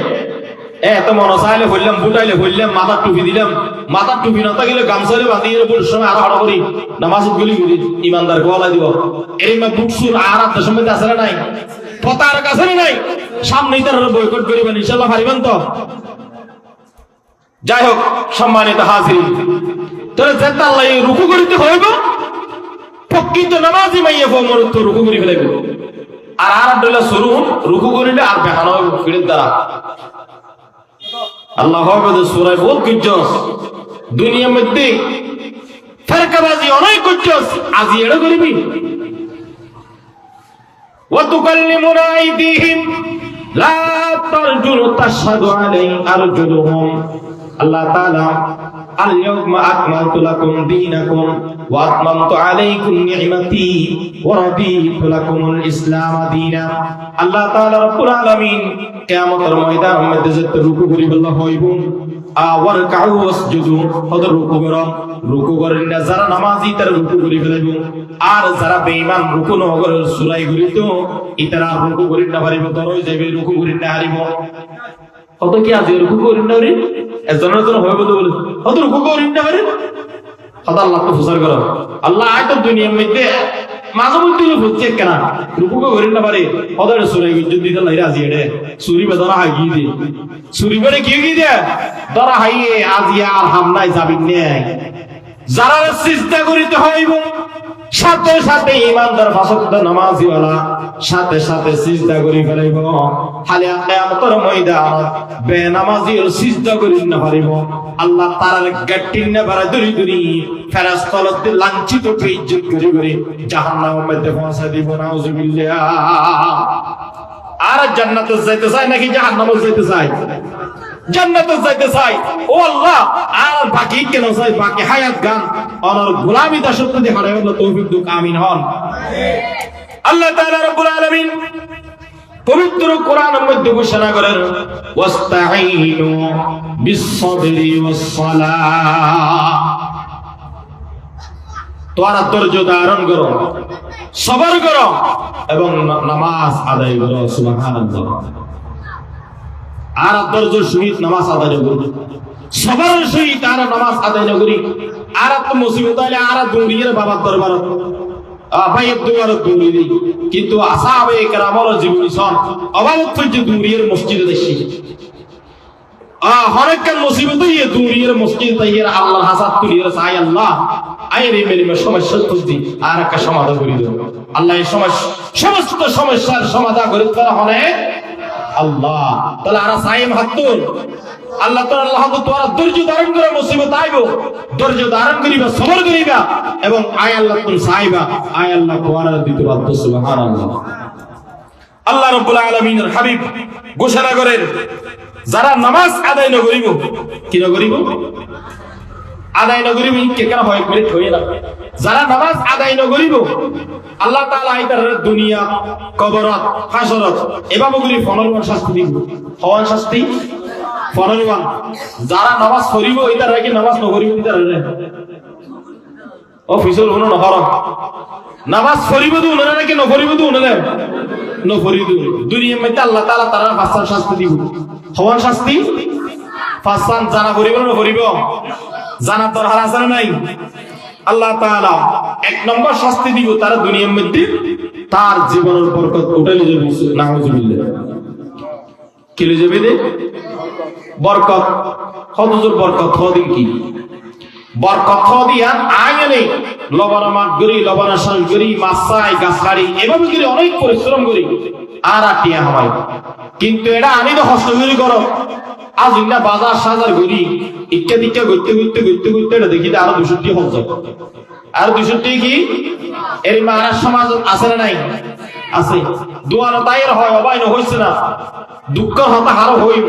এত মন চাইলে হইলাম বুটাইলে হইলাম মাথার টুপি দিলাম, মাথার টুপি না থাকলে গামছারে বাঁধিয়ে বুড়ির সময় আরো হড় করি নামাজ গুলি গুলি ইমানদার গোয়ালা দিব। এই বুকসুর আর আপনার সময় আসলে নাই, পতার কাছে নাই, সামনেই তার বয়কট করিবেন ইনশাল্লাহ পারিবেন তো। যাই হোক সম্মানিত হাজির, তাহলে যেটা আল্লাহ রুকু করিতে হইব প্রকৃত নামাজি মাইয়া মরুত্ব রুকু করি ফেলাইব। আর আরেকটা শুরু রুকু করিলে আর বেহানো হইব ফিরের দ্বারা। আল্লাহ সূরা বহুত গজ্জস দুনিয়ার মধ্যে ফেরকাবাজি অনেক গজ্জস, আজি এড়ে করিবি। ওয়া তুকাল্লিমুনা আইদিহিম লা তারজুলু তাশহাদু আলাইহিম আরজুলুহুম। আল্লাহ তাআলা আল-ইয়াওমা আকমালতু লাকুম দীনাকুম ওয়া আতমামতু আলাইকুম নি'মাতি ওয়া রাদিতু লাকুমুল ইসলাম দীনা। আল্লাহ তাআলা রব্বুল আলামিন কিয়ামতের ময়দানের মধ্যে যেতে রুকু করি বললা হইব আওয়ার কাউ ওয়াসজুদু, হদ রুকু করো। রুকু করেন না যারা নামাজি তারা রুকু করি ফেলাইব, আর যারা বেঈমান রুকু ন করে সুরাই করিত ইতারা রুকু করি না পারিব, দরই যাবে রুকু করি না হারিব। কত কি আজ রুকু করি না রে এজনের জন্য হইব তো বলে কত রুকু করি না পারে। কত আল্লাহ তো ফুসার করো। আল্লাহ আয়ত দুনিয়ার মধ্যে মাঝে মধ্যে বুঝছে কেন রুকু করি না পারে কত সুরাই গিয়ে দিতে লাই রাজি এড়ে সুরি বেদরা হাগি দে সুরি বেড়ে কি কি দে দরা হাইয়ে আজি আর হামনায় যাবি নেই। যারা সিজদা করিতে হইব সাথে সাথে ইমানদার ফাসক্ত নামাজিওয়ালা সাথে সাথে সিজদা করি ফেলাইব। খালি কিয়ামতের ময়দান বেনামাজির সিজদা করি না পারিব। আল্লাহ তাআলার গাট্টিন না বারা দরি দরি ফেরেশতাতে লাঞ্ছিত বেইজ্জত করি করি জাহান্নামের মধ্যে পৌঁছে দিব। নাউজুবিল্লাহ। আর জান্নাতে যাইতে চায় নাকি জাহান্নামে যাইতে চায়? জান্নাতে যাইতে চাই। ও আল্লাহ আর বাকি কেন চাই? বাকি হায়াত গান অনর গোলামি দাসত্ব দিয়ে হারাই আল্লাহ তৌফিক দুক আমিন হন। আল্লাহ তাআলা রব্বুল আলামিন পবিত্র কোরআনের মধ্যে ঘোষণা করেন ওয়াস্তাঈনু বিস-সাবরি ওয়াস-সালাহ। তোমরা ধৈর্য ধারণ করো, সবর করো এবং নামাজ আদায় করো। সুবহানাল্লাহ। আর ধৈর্য সহিত নামাজ আদায় করি, সবার সহিত আর নামাজ আদায় করি। আর তো মুসিবত আইলে আর দৌড়িয়ে বাবার দরবার ভাই দুয়ার দৌড়ি দিই, কিন্তু আসহাবে কেরামের জীবনী সন অবাবত যে দৌড়িয়ে মসজিদে দেখি হরেকান মুসিবত ইয়ে দৌড়িয়ে মসজিদ তাইয়ের আল্লাহর হাসাত তুলিয়ে চাই আল্লাহ আইরে মেরে সমস্যা খুঁজছি আর একটা সমাধান করে দেব। আল্লাহ এই সমস্ত সমস্যার সমাধান করে তারা হনে আল্লাহ। তাহলে আর সাইম হাতুন আল্লাহ তাআলা আল্লাহ তো তোরা ধৈর্য ধারণ করে মুসিবত আইব, ধৈর্য ধারণ করিবা, সবর করিবা এবং আয় আল্লাহ তুমি চাইবা, আয় আল্লাহ কোয়ারা দিতে বাধ্য। সুবহানাল্লাহ। আল্লাহ রাব্বুল আলামিনের হাবিব ঘোষণা করেন যারা নামাজ আদায় না করিব, কি না করিব? আদায় না করিব কে কেন হয় মিনিট হয়ে না। যারা নামাজ আদায় না করিব আল্লাহ তাআলা ইতার দুনিয়া কবরত হাসরত এভাবে করি ফনরমান শাস্তি দিব। হওয়ান শাস্তি ফনরমান। যারা নামাজ পড়িব ইতার কি নামাজ না করিব ইতার অফিসল হনো না হর নামাজ পড়িব তো উনারা নাকি না পড়িব তো উনারা না পড়িব। দুনিয়ার মধ্যে আল্লাহ তাআলা তারা ফাসান শাস্তি দিব। হওয়ান শাস্তি ফাসান জানা করিব না করিব জানা তোর হার আছে নাই? আল্লাহ তাআলা এক নম্বর শাস্তি দিব তারা দুনিয়ার মধ্যে তার জীবনের বরকত উঠালে যাবে। নাউজুবিল্লাহ। কি লয়ে যাবে দে বরকত? কতজোর বরকত হদিন কি বরকত হদিয়া আইনে লবণ মাঠ গরি লবণ শাল গরি মাছাই গাছারি এভাবে করে অনেক পরিশ্রম করি আর আটিয়া হয়, কিন্তু এটা আমি তো হস্তগিরি করো আজ ইন্না বাজার সাজার গরি ইক্কা দিক্কা করতে করতে করতে করতে এটা দেখি আরো 200টি হল যাব। আর 200টি কি এর মারা সমাজ আছে না নাই? আছে। দোয়ানো তাইর হয় অবাইন হইছে না, দুঃখ হতা হারো হইব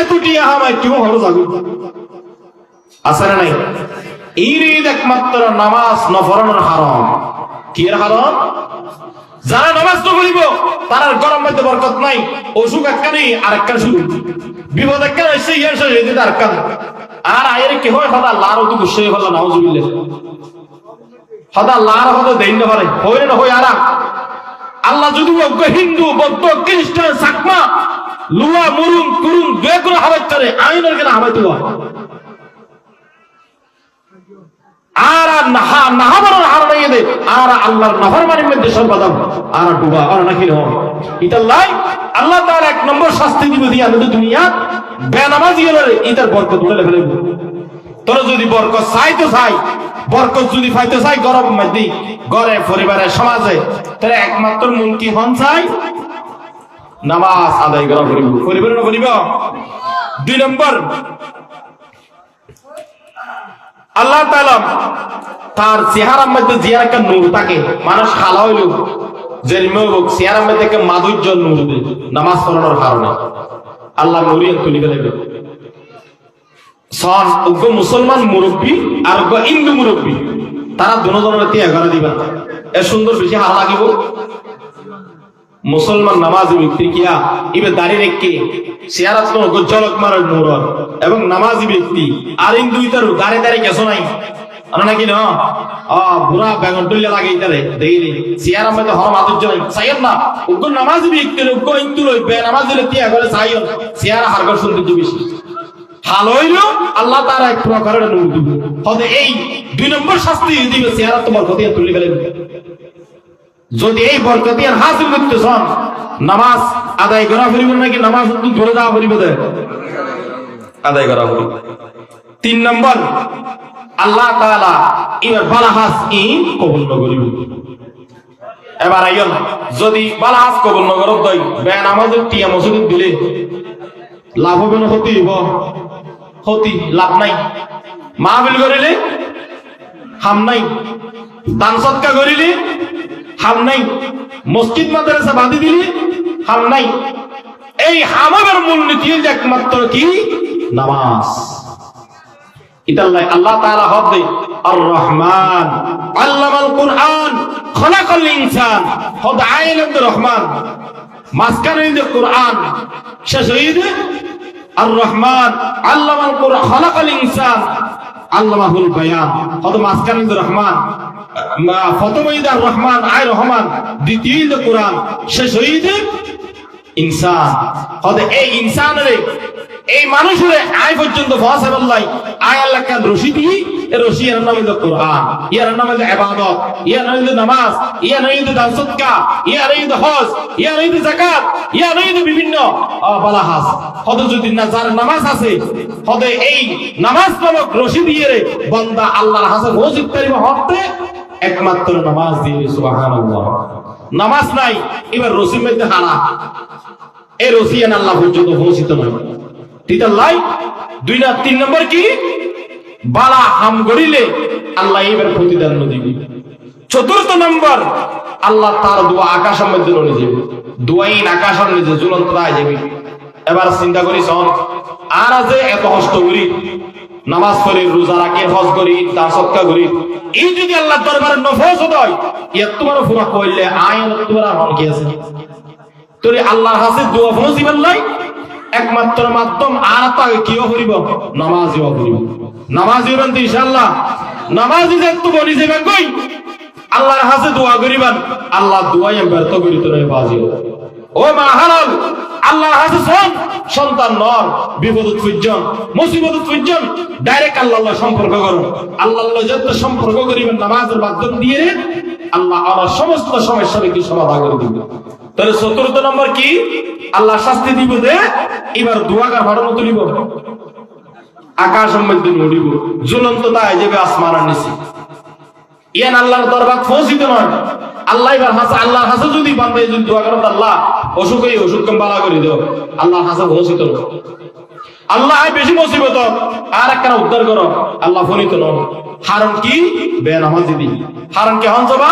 এতটি আমায় কেউ হলো যাবে আছে না নাই? এই একমাত্র নামাজ নফরনের হারাম। কি এর হারাম? যারা নামাজ তো করিব তার গরম মধ্যে বরকত নাই। অসুখ একখানি আর একখান শুরু, বিপদ একখান এসে ইয়ার শেষ হয়ে যেতে আরেকখান। আর আয়ের কি হয় হদা আল্লাহর তো গুসে হলো নাউজুবিল্লাহ। হদা আল্লাহর হদা দেন না পারে হয় না হয়। আর আল্লাহ যদি হিন্দু বৌদ্ধ খ্রিস্টান সাকমা লুয়া মুরুম কুরুম দুয়ে করে হাবাই করে আইনের কেন হাবাই দেওয়া আর নাহাবানোর হার নাই দে আর আল্লাহর নাফরমানির মধ্যে সর্বদা আর ডুবা আর নাকি এটা লাই আল্লাহ তাআলা এক নম্বর শাস্তি দিব দিয়া আমাদের দুনিয়া বেনামাজি হলে এটার বরকত উঠে ফেলবে। তোরা যদি বরকত চাই তো চাই, বরকত যদি পাইতে চাই গরব মধ্যে ঘরে পরিবারে সমাজে, তাহলে একমাত্র মূল কি হন চাই নামাজ আদায় করা করিব, পরিবার করিব। 2 নম্বর আল্লাহ তাআলা তার চেহারার মধ্যে যে একটা নূর থাকে, মানুষ খালা হইল যে চেহারার মধ্যে একটা মাধুর্য নূর দেয় নামাজ পড়ানোর কারণে, আল্লাহ নূরিয়া তুলি ফেলবে। সন উগ্র মুসলমান মুরব্বী আর উগ্র হিন্দু মুরব্বী তারা দুজনের ত্যাগ করে দিবেন, এর সুন্দর বেশি হার লাগিব। মুসলমান নামাজি ব্যক্তি কিয়া ইবে দাঁড়িয়ে রেখে চেহারা জলক মারার নূর এবং নামাজি ব্যক্তি আর হিন্দু ইতার দাঁড়িয়ে দাঁড়িয়ে গেছো নাই নাকি না বুড়া বেগন টুলিয়া লাগে ইতারে দেখি চেহারার মধ্যে হর মাধুর্য নাই চাইয়েন না। উগ্র নামাজি ব্যক্তি উগ্র হিন্দু লই বে নামাজি ত্যাগ করে চাইয়েন চেহারা হারগর সৌন্দর্য বেশি ভালো হইলো আল্লাহ তাআলা এক প্রকারের নূর দিব। হতে এই 2 নম্বর শাস্তি দিবে চেহারা তোমার কথা তুলি ফেলে। যদি এই বরকতিয়ান হাসিল করতে চান নামাজ আদায় করা করিব নাকি নামাজ ধরে যাওয়া করিব আদায় করা করিব। 3 নম্বর আল্লাহ তাআলা এবার বালাহাস কবুল নগরিব। এবার আইন যদি বালাহাস কবুল নগর দই বে নামাজের টিয়া মসজিদ দিলে লাভ হবে না ক্ষতি হইব? ক্ষতি, লাভ নাই। মাহফিল করিলে হাম নাই, দান সদকা করিলে হাম নাই, মসজিদ মাদ্রাসা বাঁধি দিলে হাম নাই। এই হামের মূলনীতি একমাত্র কি নামাজ। আল্লাহ তাআলা হবে আর রহমান আল্লামাল কুরআন খলাকাল ইনসান, হদ আইলাম রহমান মাসকানে কুরআন শেষ হইছে আর রহমান আল্লামাল কুরআন খলাকাল ইনসান আল্লামাহুল বায়ান, হদ মাসকানে রহমান ফতমাইদা রহমান আই রহমান দ্বিতীয় কুরআন শেষ হইছে ইনসান। হদ এই ইনসানরে এই মানুষের আয় পর্যন্ত ফসে বললাই আয় আল্লাহ কান রশিদি রশি এর নাম হলো কুরআন, ইয়ার নাম হলো ইবাদত, ইয়ার নাম হলো নামাজ, ইয়ার নাম হলো দান সদকা, ইয়ার নাম হলো হজ, ইয়ার নাম হলো যাকাত, ইয়ার নাম হলো বিভিন্ন বালাহাস। হদ যদি না যার নামাজ আছে হদ এই নামাজ নামক রশি দিয়ে বান্দা আল্লাহর হাসে পৌঁছিত পারিব হতে একমাত্র নামাজ দিয়ে। সুবহানাল্লাহ। নামাজ নাই এবার রশির মধ্যে হারা, এই রশি আল্লাহ পর্যন্ত পৌঁছিত নয়। 3 নম্বর কি বালা হাম গড়িলে আল্লাহ এবার প্রতিদান দিবে। 4 নম্বর আল্লাহ তার দোয়া আকাশের মধ্যে রয়ে যাবে, দোয়াইন আকাশের মধ্যে ঝুলন্ত রায় যাবে। এবার চিন্তা করি শোন, আর আছে এত কষ্ট করি নামাজ পড়ি রোজা রাখি হজ করি দান সদকা করি, এই যদি আল্লাহর দরবারে নফস হয় এত তোমার পুরা কইলে আইন তোমার হল কি আছে তোরে আল্লাহর কাছে দোয়া পৌঁছিবার লাই একমাত্র মাধ্যম আর তাকে কিও করিব নামাজিও করিব। নামাজি হবেন তো ইনশাআল্লাহ, নামাজি যেহেতু বনি যাবেন কই আল্লাহর কাছে দোয়া করিবেন, আল্লাহ দোয়াই ব্যর্থ করিত নয় বাজিও। ও মা হারাল আল্লাহর কাছে সন্তান নর বিপদত পর্যন্ত মুসিবত পর্যন্ত ডাইরেক্ট আল্লাহ সম্পর্ক করুন। আল্লাহ যত সম্পর্ক করিবেন নামাজের মাধ্যম দিয়ে আল্লাহ আমার সমস্ত সমস্যার কি সমাধান করে দিবেন। তাহলে 14 নম্বর কি আল্লাহ শাস্তি দিব দে এবার দোয়াগার ভাড়ানো তুলিব আকাশের মধ্যে নড়িব ঝুলন্ত তাই যাবে আসমানের নিচে। ইয়ান আল্লাহর দরবার পৌঁছিত নয়। আল্লাহ এবার হাসা আল্লাহর হাসা যদি বান্দা যদি দোয়া করত আল্লাহ অসুখ এই অসুখ কম বালা করে দাও, আল্লাহর হাসা পৌঁছিত নয়। আল্লাহ বেশি মুসিবত আর একটা উদ্ধার করো, আল্লাহ ফলিত নয়। হারণ কি বেনামাজি দি, হারণ কে হন জবা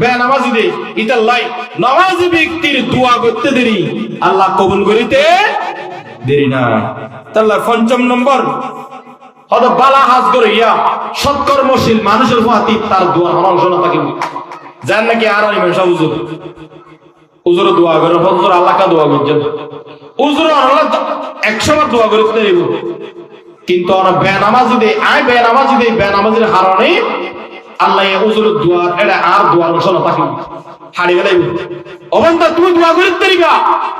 বেনামাজি দে। ইতার লাই নামাজি ব্যক্তির দোয়া করতে দেরি আল্লাহ কবুল করিতে দেরি না। তাহলে 5 নম্বর হয়তো বালা হাজ করে ইয়া সৎকর্মশীল মানুষের প্রতি তার দোয়া অংশ না থাকে জান নাকি আর সব হুজুর হুজুর দোয়া করে হুজুর আল্লাহ কা দোয়া করছেন হুজুর আল্লাহ 100 বার দোয়া করতে দেব, কিন্তু আমরা বেনামাজি দে আই বেনামাজি দে বেনামাজির হারণে আল্লাহ এই হুজুর দোয়া এটা আর দোয়া অংশ না থাকে হারিয়ে গেলাই অবন্ধা তুমি দোয়া করতে দিবা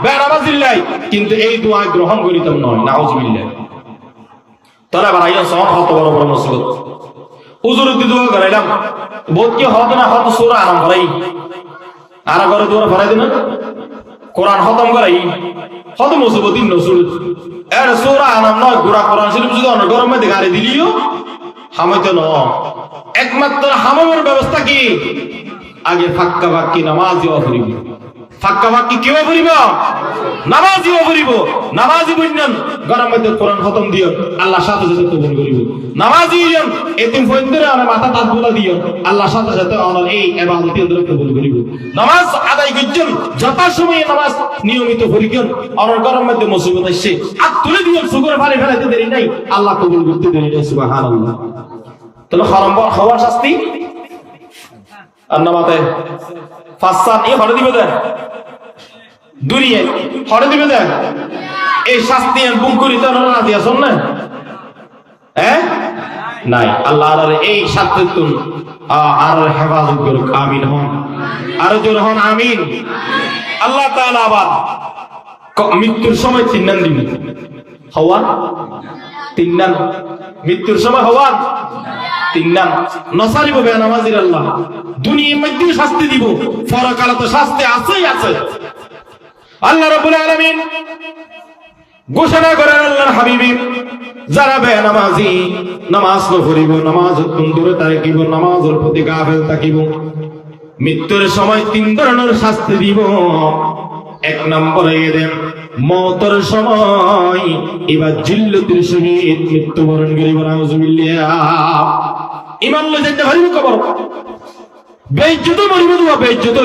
বেনামাজির লাই, কিন্তু এই দোয়া গ্রহণ করিতাম নয় নাউজুবিল্লাহ। তাহলে আবার আইয়া সব কত বড় বড় মুসিবত হুজুর দি দোয়া করাইলাম বহুত কি হত না হত সূরা আরাম করাই আর ঘরে দোয়া ভরাই দিন কোরআন খতম করাই খতম হসব দিন নসুল এর সূরা নাম নয় গোরা কোরআন শরীফ যদি অন্য গরম মধ্যে গাড়ি দিলিও হামাইতে ন একমাত্র হামামের ব্যবস্থা কি আগে ফাক্কা বাক্কি নামাজি অফরিব ফাক্কা বাক্কি কেউ অফরিব নামাজি অফরিব নামাজি বন্যান গরম মধ্যে কোরআন খতম দিও আল্লাহ সাথে সাথে কবুল করিব নামাজি ইয়ন এতিম ফইন্দরে আর মাথা তাসবুলা দিও আল্লাহ সাথে সাথে অনর এই ইবাদত দিয়ে কবুল করিব নামাজ আদায় করছেন যথা সময়ে নামাজ নিয়মিত পড়িকেন অনর গরম মধ্যে মুসিবত আসছে আর তুলে দিও সুগর পানি ফেলাতে দেরি নাই আল্লাহ কবুল করতে দেরি নাই সুবহানাল্লাহ তাহলে হারাম খাওয়ার শাস্তি আর নামাতে ফাসান এই হরে দিবে দেন দুনিয়ে হরে দিবে দেন এই শাস্তি আর বুকুরিতে না দিয়া শুন না হ্যাঁ নাই আল্লাহ আর এই শাস্তি তুন আর হেফাজত করুক আমিন হন আর জোর হন আমিন আল্লাহ তাআলা আবার মৃত্যুর সময় চিন্নান দিবেন হওয়া তিন্নান মৃত্যুর সময় হওয়া তিন্নান নসারিব বেনামাজির আল্লাহ দুনিয়ার মধ্যে শাস্তি দিব পরকালে তো শাস্তি আছেই আছে আল্লাহ রাব্বুল আলামিন ঘোষণা করেন আল্লাহর হাবিবি যারা বেনামাজি নামাজ পড়িব নামাজ দূরে থাকিব নামাজের প্রতি গাফেল থাকিব মৃত্যুর সময় তিন ধরনের শাস্তি দিব এক নম্বরে দেন মওতের সময় এবার জিল্লতির সহিত মৃত্যুবরণ করিব নাউজুবিল্লাহ ঈমান লই যাইতে পারিব কবর বেইজ্জত মরিব দুয়া বেইজ্জত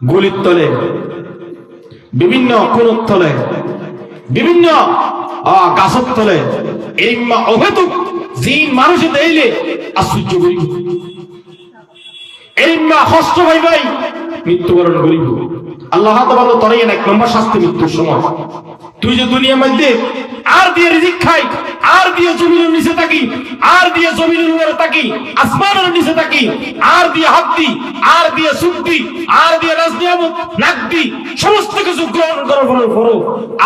গুলির তলে বিভিন্ন কোণের তলে বিভিন্ন গাছের তলে এরিম্মা অহেতুক জিন মানুষে দেইলে আশ্চর্য করিব এরিম্মা কষ্ট ভাই ভাই মৃত্যুবরণ করিব আল্লাহ তাআলা তরে এক নম্বর শাস্তি মৃত্যুর সময় তুই যে দুনিয়ার মধ্যে আর দিয়ে রিজিক খাই আর দিয়ে জমিনের নিচে থাকি আর দিয়ে জমিনের উপরে থাকি আসমানের নিচে থাকি আর দিয়ে হাত দি আর দিয়ে সুখ দি আর দিয়ে রাজনিয়ামত নাক দি সমস্ত কিছু গ্রহণ করার পরও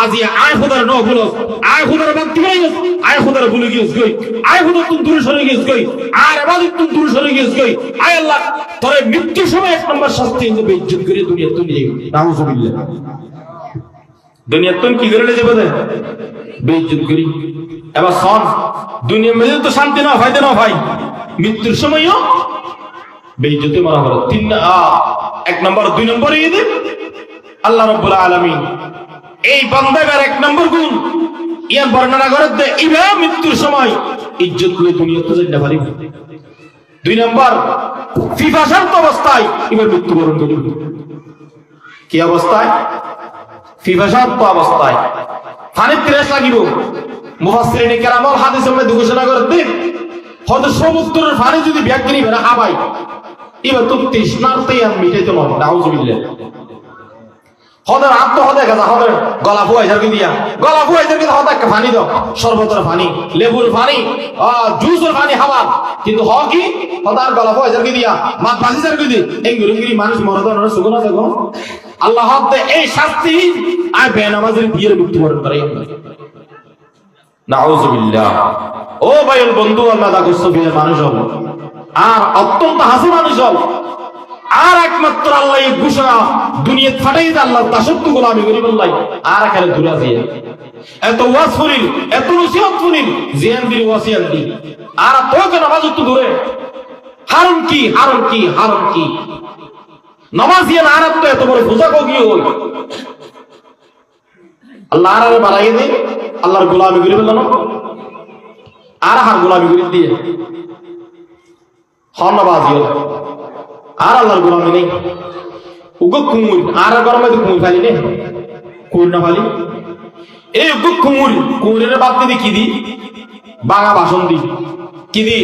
আজি আয় খোদার ন ভুলো আয় খোদার বান্তি হয়ে গেছ আয় খোদার ভুলে গিয়েছ গই আয় খোদার তুমি দূরে সরে গিয়েছ গই আর ইবাদত তুমি দূরে সরে গিয়েছ গই আয় আল্লাহ তোরে মৃত্যুর সময় এক নম্বর শাস্তি হিসেবে ইজ্জত করে দুনিয়া তুলে নাউজুবিল্লাহ দুনিয়া তুমি কি করে যাবে দে বেইজ্জত করি এবার সন দুনিয়ার মধ্যে তো শান্তি না ফায়দা না ভাই মৃত্যুর সময়ও বেইজ্জতে মারা হলো এক নম্বর দুই নম্বরে ঈদে আল্লাহ রাব্বুল আলামিন এই বান্দাগার এক নম্বর গুণ ইয়ার বর্ণনা করে দে ইবা মৃত্যুর সময় ইজ্জত করে দুনিয়াতে যাইতে পারি দুই নম্বর ফিফাশান্ত অবস্থায় এবার মৃত্যুবরণ করিব কি অবস্থায় ফিফাশান্ত অবস্থায় পানির ত্রাস লাগিব মুফাসসিরিন কেরামল হাদিসের মধ্যে ঘোষণা করে দেন হয়তো সমুদ্রের পানি যদি ব্যাগনি বেরা খাবাই এবার তো তৃষ্ণার্তেই আর মিটাইতে নয় নাউজুবিল্লাহ হদের আত্ম হদে গাজা হদের গলা ফুয়াই জারকি দিয়া গলা ফুয়াই জারকি হদা একটা পানি দাও শরবতের পানি লেবুর পানি জুসের পানি খাবার কিন্তু হ কি হদার গলা ফুয়াই জারকি দিয়া মাছ ভাজি জারকি দি এঙ্গুরি মানুষ মরদন সুগনা দেখো আল্লাহ হদে এই শাস্তি আর বেনামাজের বিয়ের মৃত্যুবরণ করে নাউজুবিল্লাহ ও ভাইয়ের বন্ধু আল্লাহ দা কুসবির মানুষ হল আর অত্যন্ত হাসি মানুষ হল আর একমাত্র আল্লাহ এই ঘোষণা দুনিয়া ফাটাই দে আল্লাহ দাসত্ব গোলামি করি বললাই আর এখানে দূরা দিয়ে এত ওয়াজ করিল এত নসিহত করিল জিয়ান দিল ওয়াসিয়ান দি আর তোকে নামাজ তো দূরে হারুন কি হারুন কি হারুন কি নামাজিয়ান আর তো এত বড় বোঝা কো কি হল আল্লাহ আর বাড়াই দে আল্লাহর গোলামি করি বললাম আর হার গোলামি করি দিয়ে হনবাজিও আর আল্লাহর গোলামি নেই উগো কুমুর আর গরমে তো কুমুর খালি নে কুমুর না খালি এই উগো কুমুরের বাদ দি কি দি বাঙা বাসন দি কি দি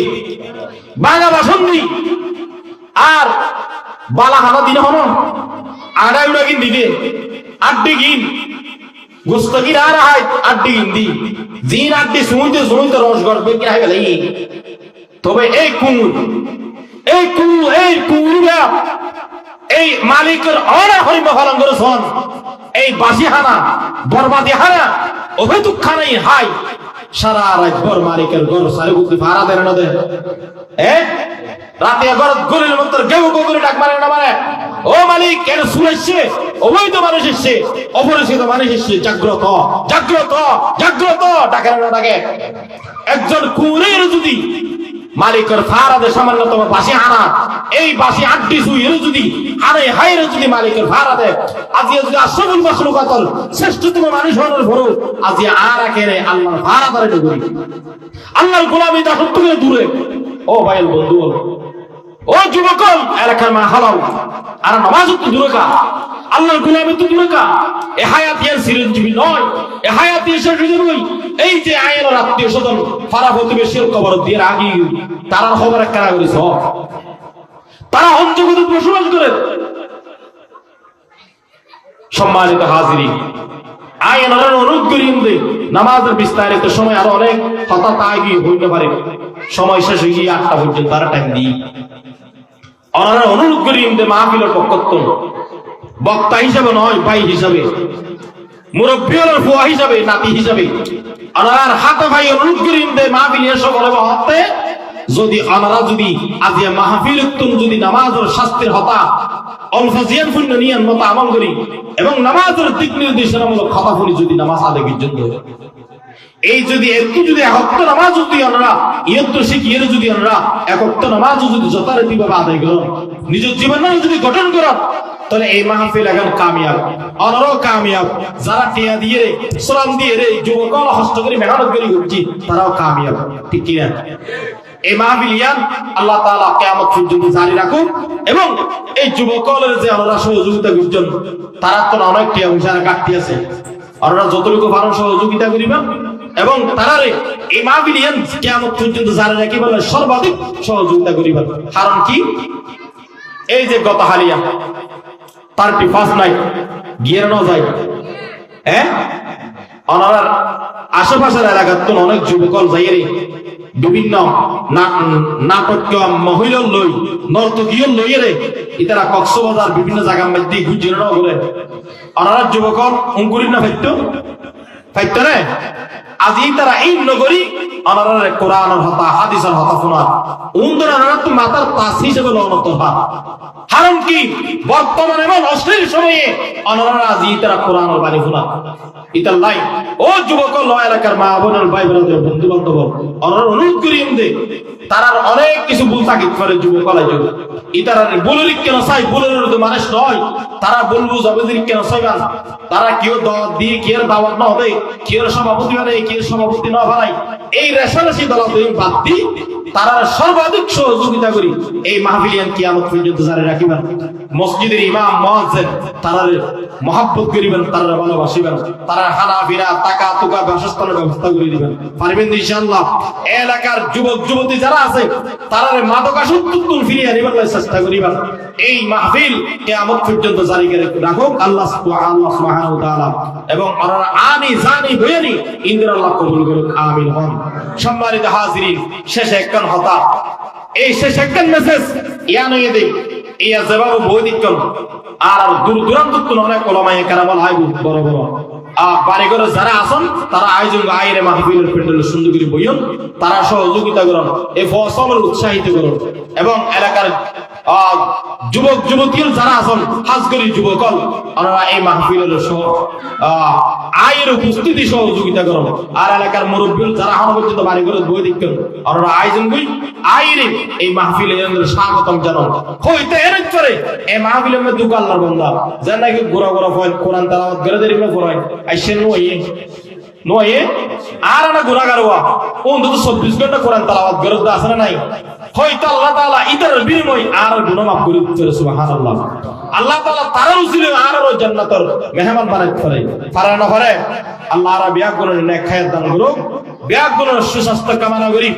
বাঙা বাসন দি আর বালা হানা দিন হন আড়াই উড়া কিন দিবে আড্ডি কিন গুস্তগির আর হাই আড্ডি কিন দি জিন আড্ডি সুইতে রস গড়বে কি হাই গেল তবে এই কুমুর এই মালিকের অনা হইব হরণ করেছেন এই বাসি হানা বরবাদি হানা অহেতুক খানাই হাই সারা রাত ভর মালিকের ঘর সারে বুদ্ধি ভাড়া দেন না দেন রাতে ঘর গলির মধ্যে কেউ করে ডাক মারে না মারে ও মালিক কেন শুনেছে অবৈধ মানুষ এসছে অপরিচিত মানুষ এসছে জাগ্রত জাগ্রত জাগ্রত ডাকে না ডাকে একজন কুরের যদি মালিকের ফারাদে সামান্যতম বাসি হানা এই বাসি আড্ডি সুইয়ের যদি হারে হাইরে যদি মালিকের ফারাদে আজি যদি আসল মাখলুকাতল শ্রেষ্ঠতম মানুষ হওয়ার ভরো আজি আর একেরে আল্লাহর ফারাদারে ডুবি আল্লাহর গোলামি দাসত্ব থেকে দূরে ও ভাইয়ের বন্ধু ও যুবকল এলাকার মা হালাও আর নামাজ তো দূরে কা আল্লাহর গোলামি তো দূরে কা এ হায়াতিয়ার চিরঞ্জীবী নয় এ হায়াতিয়ার শেষ নয় এই যে আয়ের আত্মীয় স্বজন ফারা প্রতিবেশীর কবর দিয়ে আগি তারা খবর কারা করেছ তারা অন্তর্গত বসবাস করে সম্মানিত হাজিরি আয়ের অনুরোধ করি নামাজের বিস্তারিত সময় আরো অনেক হঠাৎ আগে হইতে পারে সময় শেষ হয়ে গিয়ে 8টা পর্যন্ত তারা টাইম দিই ওনারা অনুরোধ করি মাহফিলের পক্ষত্ব বক্তা হিসাবে নয় ভাই হিসাবে মুরব্বী হলের ফুয়া হিসাবে নাতি হিসাবে ওনার হাতে ভাই অনুরোধ করি মাহফিল এসে বলে হতে যদি ওনারা যদি আজিয়া মাহফিল যদি নামাজের শাস্তির হতা অলফাজিয়ান ফুন্য নিয়ান মতো আমল করি এবং নামাজের দিক নির্দেশনামূলক কথা ফুনি যদি নামাজ আদায়ের জন্য এই যদি একটু যদি একত্র নামাজ যদি আমরা ইয়ত্র শিখিয়ে যদি আমরা একত্র নামাজ যদি যথারীতি ভাবে আদায় করেন নিজের জীবনে যদি গঠন করেন তাহলে এই মাহফিল এখন কামিয়াব অনারও কামিয়াব যারা টিয়া দিয়ে রে শ্রম দিয়ে রে যুবকল হস্ত করে মেহনত করে ঘুরছি তারাও কামিয়াব ঠিক কিনা এই মাহফিল ইয়ান আল্লাহ তাআলা কিয়ামত পর্যন্ত জারি রাখুক এবং এই যুবকলের যে আমরা সহযোগিতা করছেন তারা তো অনেক টিয়া পয়সা কাটতি আছে আমরা যতটুকু পারেন সহযোগিতা করিবা এবং তারারে এই মাহফিল ইয়ান কিয়ামত পর্যন্ত জারি রাখি বলে সর্বাধিক সহযোগিতা করিবা কারণ কি এই যে গত হালিয়া তার ফার্স্ট নাইট গিয়ে না যায় ওনার আশেপাশের এলাকার তো অনেক যুবকল যাইয়ে বিভিন্ন নাটকীয় মহিলা লই নর্তকীয় লইয়ে রে ইতারা কক্সবাজার বিভিন্ন জায়গার মধ্যে গুজিয়ে না বলে ওনারা যুবকল অঙ্কুরিত না ফাইতো রে আজি তারা এই নগরী ওনারা কোরআনের হতা হাদিসের হতা শোনা উন্দরারা তো মাতার তাস হিসেবে লনত হয় কারণ কি বর্তমানে এবং অশ্লীল সময়ে ওনারা আজি তারা কোরআনের বাণী শোনা ইতার লাই ও যুবক লয় এলাকার মা বোনের ভাই বোনদের বন্ধু বান্ধব ওনারা অনুরোধ করি তারার অনেক কিছু ভুল তাকিদ করে যুবকলাই যুগ ইতারা বলরিক কেন চাই বলরের তো মানুষ নয় তারা বলবো জবেদির কেন চাইবান তারা কেউ দিয়ে কি এর দাওয়াত না হবে কি এর সভাপতি বানাই কি এর সভাপতি না বানাই এই রেশারেশি দলাদলি বাদ দি তারা সর্বাধিক সহযোগিতা করি এই মাহফিলিয়ান কিয়ামত পর্যন্ত জারি রাখিবেন মসজিদের ইমাম মুয়াজ্জিন তারা মহব্বত করিবেন তারা ভালোবাসিবেন তারা হানাফিরা টাকা তুকা বাসস্থানের ব্যবস্থা করে দিবেন পারবেন ইনশাআল্লাহ এলাকার যুবক যুবতী যারা আছে তারা মাদকাসক্ত ফিরিয়ে আনিবার চেষ্টা করিবেন এই মাহফিল কিয়ামত পর্যন্ত জারি করে রাখুক আল্লাহ সুবহানাহু ওয়া তাআলা এবং ওনারা আনি জানি বয়ানি ইনশাআল্লাহ কবুল করুক আমিন হন সম্মানিত হাজিরিন শেষে একখান হতা এই শেষ একখান মেসেজ ইয়ানয়ে দেই ইয়া জবাব বৈদিকন আর দূর দূরান্ত অনেক ওলামায়ে কেরামল আইবু বড় বড় বাড়িঘরে যারা আছেন তারা আয়োজন আইরে মাহফিলের প্যান্ডেল সুন্দর করে বইয়ন তারা সহযোগিতা করেন এই ফসলের উৎসাহিত করেন এবং এলাকার যুবক যুবতীর যারা আছেন খাস করে যুবকল ওনারা এই মাহফিলের আয়ের উপস্থিতি সহযোগিতা করেন আর এলাকার মুরব্বী যারা এখন পর্যন্ত বাড়িঘরে বই দেখেন ওনারা আয়োজন করি আইরে এই মাহফিলে স্বাগতম জানান হইতে এর করে এই মাহফিলের মধ্যে আল্লাহর বান্দা যেন নাকি গোরা গোরা কোরআন তেলাওয়াত করে দেরিবে পড়ায় আইসেন নয়ে আর না গুনাহগারওয়া অন্তত 24 ঘন্টা কোরআন তেলাওয়াত করে আছে না নাই হয়তো আল্লাহ তাআলা ইদার বিনিময় আর গুনাহ মাফ করে দিতে সুবহানাল্লাহ আল্লাহ তাআলা তার উসিলে আর জান্নাতের মেহমান বানাইতে পারে না পারে আল্লাহ আর বিয়া করে নেক হায়াত দান করুক বিয়া করে সুস্বাস্থ্য কামনা করি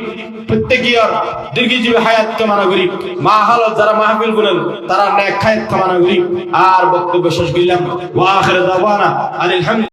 প্রত্যেকের দীর্ঘজীবী হায়াত কামনা করি মা হালত যারা মাহফিল করেন তারা নেক হায়াত কামনা করি আর বক্তব্য শেষ করলাম ওয়া আখির দাওয়ানা আলহামদুলিল্লাহ।